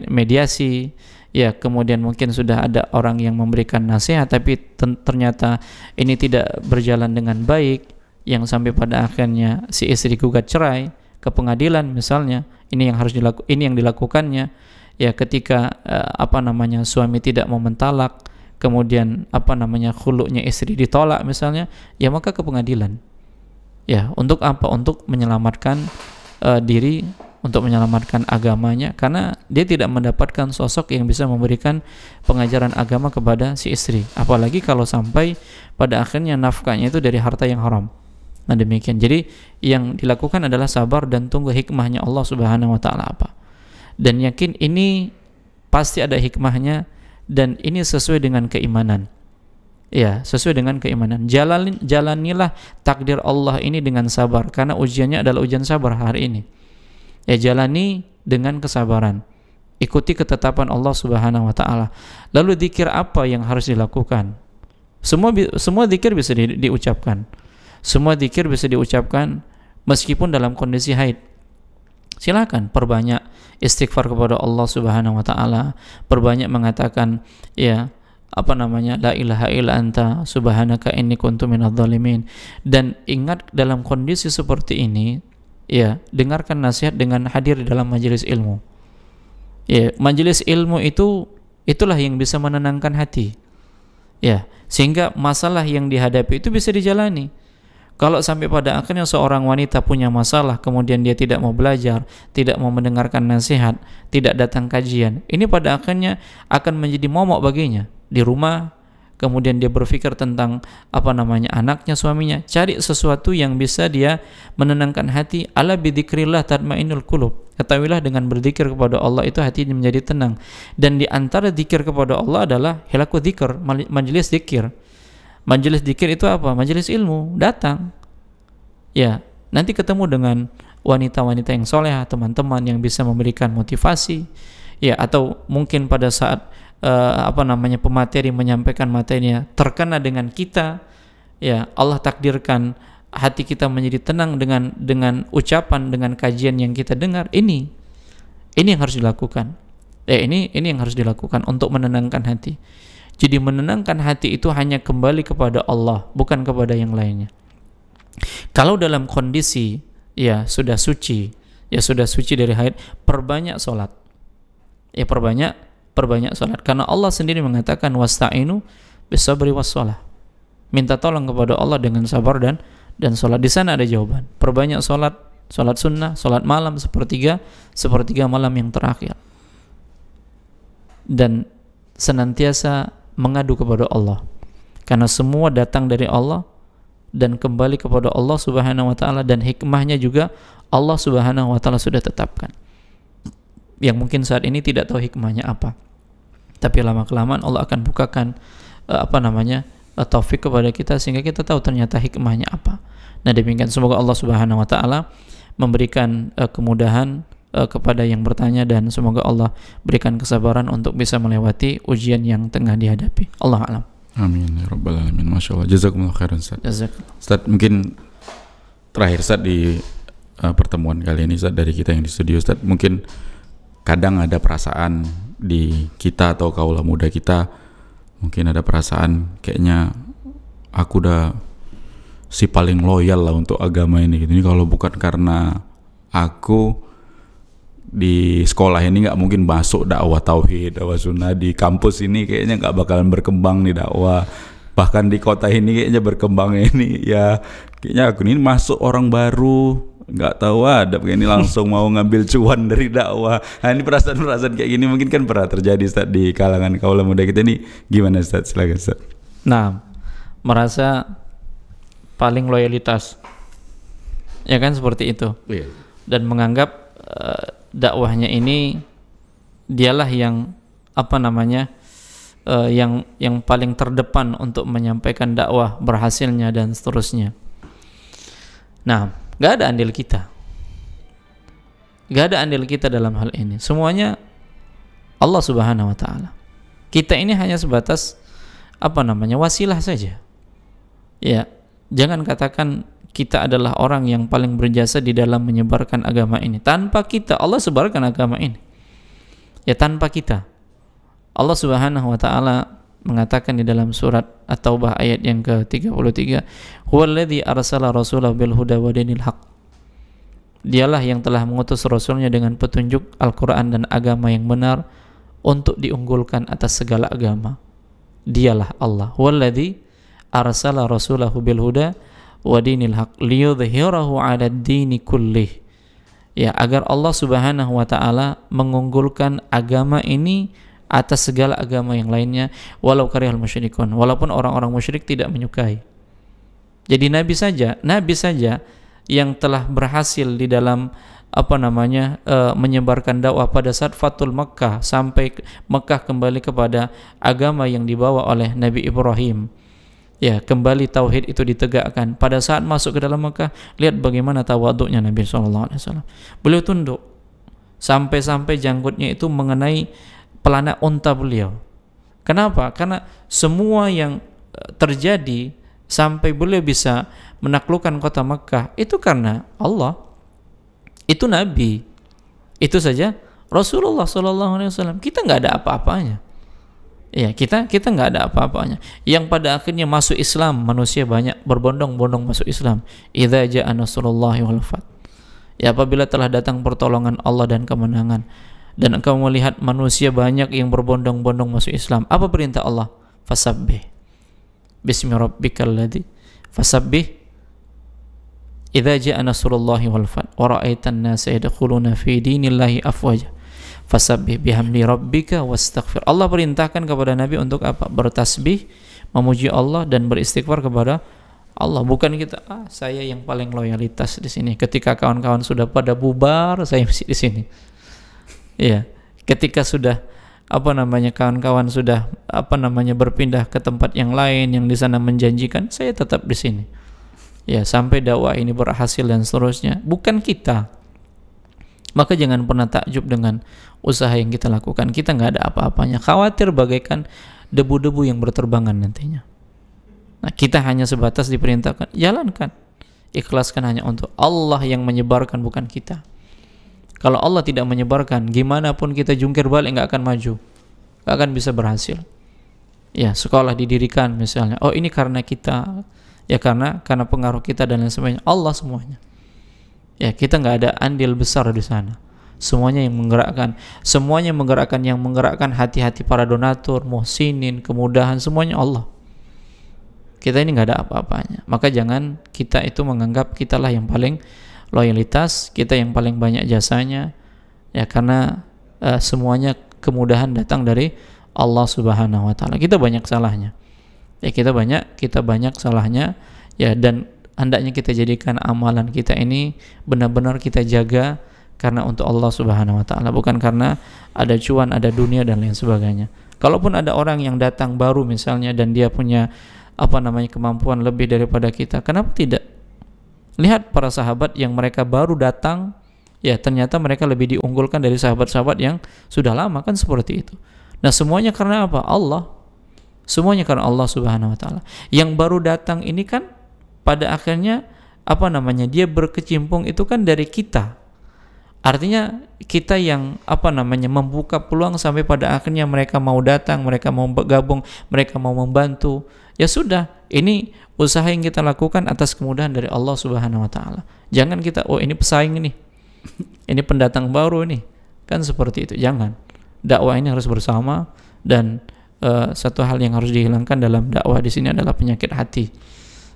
mediasi, ya, kemudian mungkin sudah ada orang yang memberikan nasihat, tapi ternyata ini tidak berjalan dengan baik, yang sampai pada akhirnya si istri gugat cerai ke pengadilan misalnya. Ini yang harus ini yang dilakukannya, ya, ketika suami tidak mau mentalak, kemudian khulu'nya istri ditolak misalnya, ya maka ke pengadilan. Ya, untuk apa? Untuk menyelamatkan diri, untuk menyelamatkan agamanya, karena dia tidak mendapatkan sosok yang bisa memberikan pengajaran agama kepada si istri. Apalagi kalau sampai pada akhirnya nafkahnya itu dari harta yang haram. Nah, demikian. Jadi yang dilakukan adalah sabar dan tunggu hikmahnya Allah Subhanahu wa taala apa. Dan yakin ini pasti ada hikmahnya, dan ini sesuai dengan keimanan. Ya, sesuai dengan keimanan. Jalanilah takdir Allah ini dengan sabar, karena ujiannya adalah ujian sabar hari ini. Ya, jalani dengan kesabaran. Ikuti ketetapan Allah Subhanahu wa taala. Lalu zikir apa yang harus dilakukan? Semua zikir bisa diucapkan. Semua zikir bisa diucapkan meskipun dalam kondisi haid. Silakan perbanyak istighfar kepada Allah Subhanahu wa taala, perbanyak mengatakan la ilaha illa anta subhanaka inni kuntu minadh dhalimin. Dan ingat, dalam kondisi seperti ini, ya, dengarkan nasihat dengan hadir di dalam majelis ilmu. Ya, majelis ilmu itulah yang bisa menenangkan hati. Ya, sehingga masalah yang dihadapi itu bisa dijalani. Kalau sampai pada akhirnya seorang wanita punya masalah, kemudian dia tidak mau belajar, tidak mau mendengarkan nasihat, tidak datang kajian, ini pada akhirnya akan menjadi momok baginya di rumah. Kemudian dia berpikir tentang anaknya, suaminya. Cari sesuatu yang bisa dia menenangkan hati. Ala bidzikrillah tatmainnul qulub. Ketahuilah, dengan berzikir kepada Allah itu hati menjadi tenang. Dan di antara zikir kepada Allah adalah hilaqu dzikr, majelis zikir. Majelis zikir itu apa? Majelis ilmu. Datang, ya, nanti ketemu dengan wanita-wanita yang solehah, teman-teman yang bisa memberikan motivasi, ya, atau mungkin pada saat pemateri menyampaikan materinya terkena dengan kita, ya, Allah takdirkan hati kita menjadi tenang dengan ucapan, dengan kajian yang kita dengar. Ini yang harus dilakukan. Ini yang harus dilakukan untuk menenangkan hati. Jadi menenangkan hati itu hanya kembali kepada Allah, bukan kepada yang lainnya. Kalau dalam kondisi sudah suci dari haid, perbanyak sholat. Ya, perbanyak sholat, karena Allah sendiri mengatakan wasta'inu bisabri wasshalah. Minta tolong kepada Allah dengan sabar dan sholat. Di sana ada jawaban. Perbanyak sholat sunnah, sholat malam sepertiga malam yang terakhir. Dan senantiasa mengadu kepada Allah, karena semua datang dari Allah dan kembali kepada Allah Subhanahu wa taala, dan hikmahnya juga Allah Subhanahu wa taala sudah tetapkan, yang mungkin saat ini tidak tahu hikmahnya apa, tapi lama-kelamaan Allah akan bukakan taufik kepada kita sehingga kita tahu ternyata hikmahnya apa. Nah, demikian, semoga Allah Subhanahu wa taala memberikan kemudahan kepada yang bertanya, dan semoga Allah berikan kesabaran untuk bisa melewati ujian yang tengah dihadapi. Allah a'lam. Amin ya rabbal alamin. Masyaallah. Jazakumullah khairan, Ustaz. Jazakallah. Ustaz, mungkin terakhir, Ustaz, di pertemuan kali ini, Ustaz, dari kita yang di studio, Ustaz, mungkin kadang ada perasaan di kita atau kaula muda kita, mungkin ada perasaan kayaknya aku udah si paling loyal lah untuk agama ini gitu. Ini kalau bukan karena aku di sekolah ini nggak mungkin masuk dakwah tauhid, dakwah sunnah. Di kampus ini kayaknya nggak bakalan berkembang nih dakwah. Bahkan di kota ini kayaknya berkembang ini, ya kayaknya aku ini masuk orang baru, nggak tahu adab, kayak ini langsung mau ngambil cuan dari dakwah. Nah, ini perasaan-perasaan kayak gini mungkin kan pernah terjadi, Ustaz, di kalangan kaula muda kita ini. Gimana, Ustaz? Silakan, Ustaz. Nah, merasa paling loyalitas. ya kan, seperti itu. Dan menganggap dakwahnya ini dialah yang yang paling terdepan untuk menyampaikan dakwah, berhasilnya dan seterusnya. Nah, gak ada andil kita. Gak ada andil kita dalam hal ini. Semuanya Allah Subhanahu wa taala. Kita ini hanya sebatas wasilah saja. Ya, jangan katakan kita adalah orang yang paling berjasa di dalam menyebarkan agama ini. Tanpa kita Allah sebarkan agama ini. Ya, tanpa kita. Allah Subhanahu wa taala mengatakan di dalam surat At-Taubah ayat yang ke-33, "Huwallazi arsala rasulahu bil huda wa dinil haq." Dialah yang telah mengutus rasulnya dengan petunjuk Al-Qur'an dan agama yang benar untuk diunggulkan atas segala agama. Dialah Allah. Huwallazi arsala rasulahu bil huda wa dinil haq liyudhhirahu 'ala ad-dini kullih. Ya, agar Allah Subhanahu wa taala mengunggulkan agama ini atas segala agama yang lainnya, walau karihal musyrikun, walaupun orang-orang musyrik tidak menyukai. Jadi nabi saja yang telah berhasil di dalam menyebarkan dakwah pada saat Fathul Makkah, sampai Makkah kembali kepada agama yang dibawa oleh Nabi Ibrahim. Ya, kembali tauhid itu ditegakkan. Pada saat masuk ke dalam Makkah, lihat bagaimana tawaduknya Nabi SAW. Beliau tunduk sampai-sampai janggutnya itu mengenai pelana unta beliau. Kenapa? Karena semua yang terjadi sampai beliau bisa menaklukkan kota Makkah itu karena Allah. Itu Nabi. Itu saja Rasulullah SAW. Kita nggak ada apa-apanya. Ya, kita nggak ada apa-apanya. Yang pada akhirnya masuk Islam, manusia banyak berbondong-bondong masuk Islam. Idza ja'a nasrullahi wal fath. Ya, apabila telah datang pertolongan Allah dan kemenangan, dan engkau melihat manusia banyak yang berbondong-bondong masuk Islam, apa perintah Allah? Fasabbih bismi rabbikal ladzi fasabbih idza jaa nasrullahi wal fath wa ra'aitan nasa yadkhuluna fi dinillahi afwaja fasabbih bihamdi rabbika wastaghfir. Allah perintahkan kepada Nabi untuk apa? Bertasbih, memuji Allah dan beristighfar kepada Allah. Bukan kita, saya yang paling loyalitas di sini. Ketika kawan-kawan sudah pada bubar, saya masih di sini. Ya, ketika sudah kawan-kawan sudah berpindah ke tempat yang lain yang di sana menjanjikan, saya tetap di sini. Ya, sampai dakwah ini berhasil dan seterusnya. Bukan kita. Maka jangan pernah takjub dengan usaha yang kita lakukan. Kita nggak ada apa-apanya. Khawatir bagaikan debu-debu yang berterbangan nantinya. Nah, kita hanya sebatas diperintahkan, jalankan. Ikhlaskan hanya untuk Allah yang menyebarkan, bukan kita. Kalau Allah tidak menyebarkan, gimana pun kita jungkir balik nggak akan maju, nggak akan bisa berhasil. Ya, sekolah didirikan misalnya, oh ini karena kita, ya karena pengaruh kita dan lain sebagainya. Allah semuanya. Ya, kita nggak ada andil besar di sana. Semuanya yang menggerakkan hati-hati para donatur, muhsinin, kemudahan, semuanya Allah. Kita ini nggak ada apa-apanya. Maka jangan kita itu menganggap kitalah yang paling loyalitas, kita yang paling banyak jasanya, ya karena semuanya kemudahan datang dari Allah Subhanahu wa taala. Kita banyak salahnya. Ya, kita banyak salahnya, ya, dan hendaknya kita jadikan amalan kita ini benar-benar kita jaga karena untuk Allah Subhanahu wa taala, bukan karena ada cuan, ada dunia dan lain sebagainya. Kalaupun ada orang yang datang baru misalnya dan dia punya kemampuan lebih daripada kita, kenapa tidak? Lihat para sahabat yang mereka baru datang, ya ternyata mereka lebih diunggulkan dari sahabat-sahabat yang sudah lama, kan seperti itu. Nah, semuanya karena apa? Allah. Semuanya karena Allah Subhanahu wa taala. Yang baru datang ini kan pada akhirnya dia berkecimpung itu kan dari kita. Artinya kita yang membuka peluang sampai pada akhirnya mereka mau datang, mereka mau bergabung, mereka mau membantu. Ya sudah, ini usaha yang kita lakukan atas kemudahan dari Allah Subhanahu wa taala. Jangan kita, oh ini pesaing nih. Ini pendatang baru nih. Kan seperti itu. Jangan. Dakwah ini harus bersama, dan satu hal yang harus dihilangkan dalam dakwah di sini adalah penyakit hati.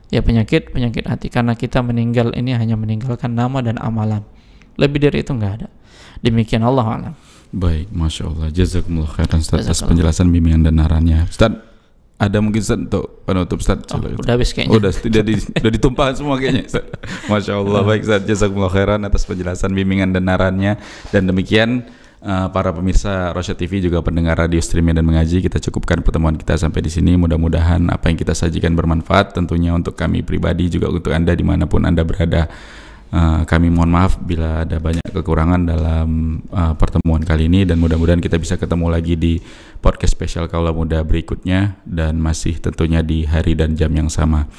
Ya, penyakit hati, karena kita meninggal ini hanya meninggalkan nama dan amalan. Lebih dari itu enggak ada. Demikian, Allah a'lam. Baik, Masya Allah. Jazakumullah khairan Ustaz atas penjelasan, bimbingan dan arahannya. Ustaz, ada mungkin Ustaz untuk penutup Ustaz? Udah habis kayaknya. Udah ditumpahkan semua kayaknya Ustaz. Masya Allah. Baik Ustaz, jazakumullah khairan atas penjelasan, bimbingan dan narannya. Dan demikian para pemirsa Rosyad TV juga pendengar radio stream dan mengaji, kita cukupkan pertemuan kita sampai di sini. Mudah-mudahan apa yang kita sajikan bermanfaat tentunya untuk kami pribadi, juga untuk Anda dimanapun Anda berada. Kami mohon maaf bila ada banyak kekurangan dalam pertemuan kali ini, dan mudah-mudahan kita bisa ketemu lagi di podcast spesial Kaula Muda berikutnya, dan masih tentunya di hari dan jam yang sama.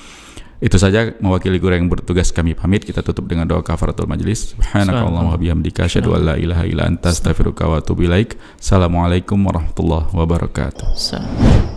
Itu saja mewakili guru yang bertugas, kami pamit. Kita tutup dengan doa kafaratul majlis. Subhanakallahumma wa bihamdika asyhadu an la ilaha illa anta astaghfiruka wa atubu ilaik. Assalamualaikum warahmatullahi wabarakatuh.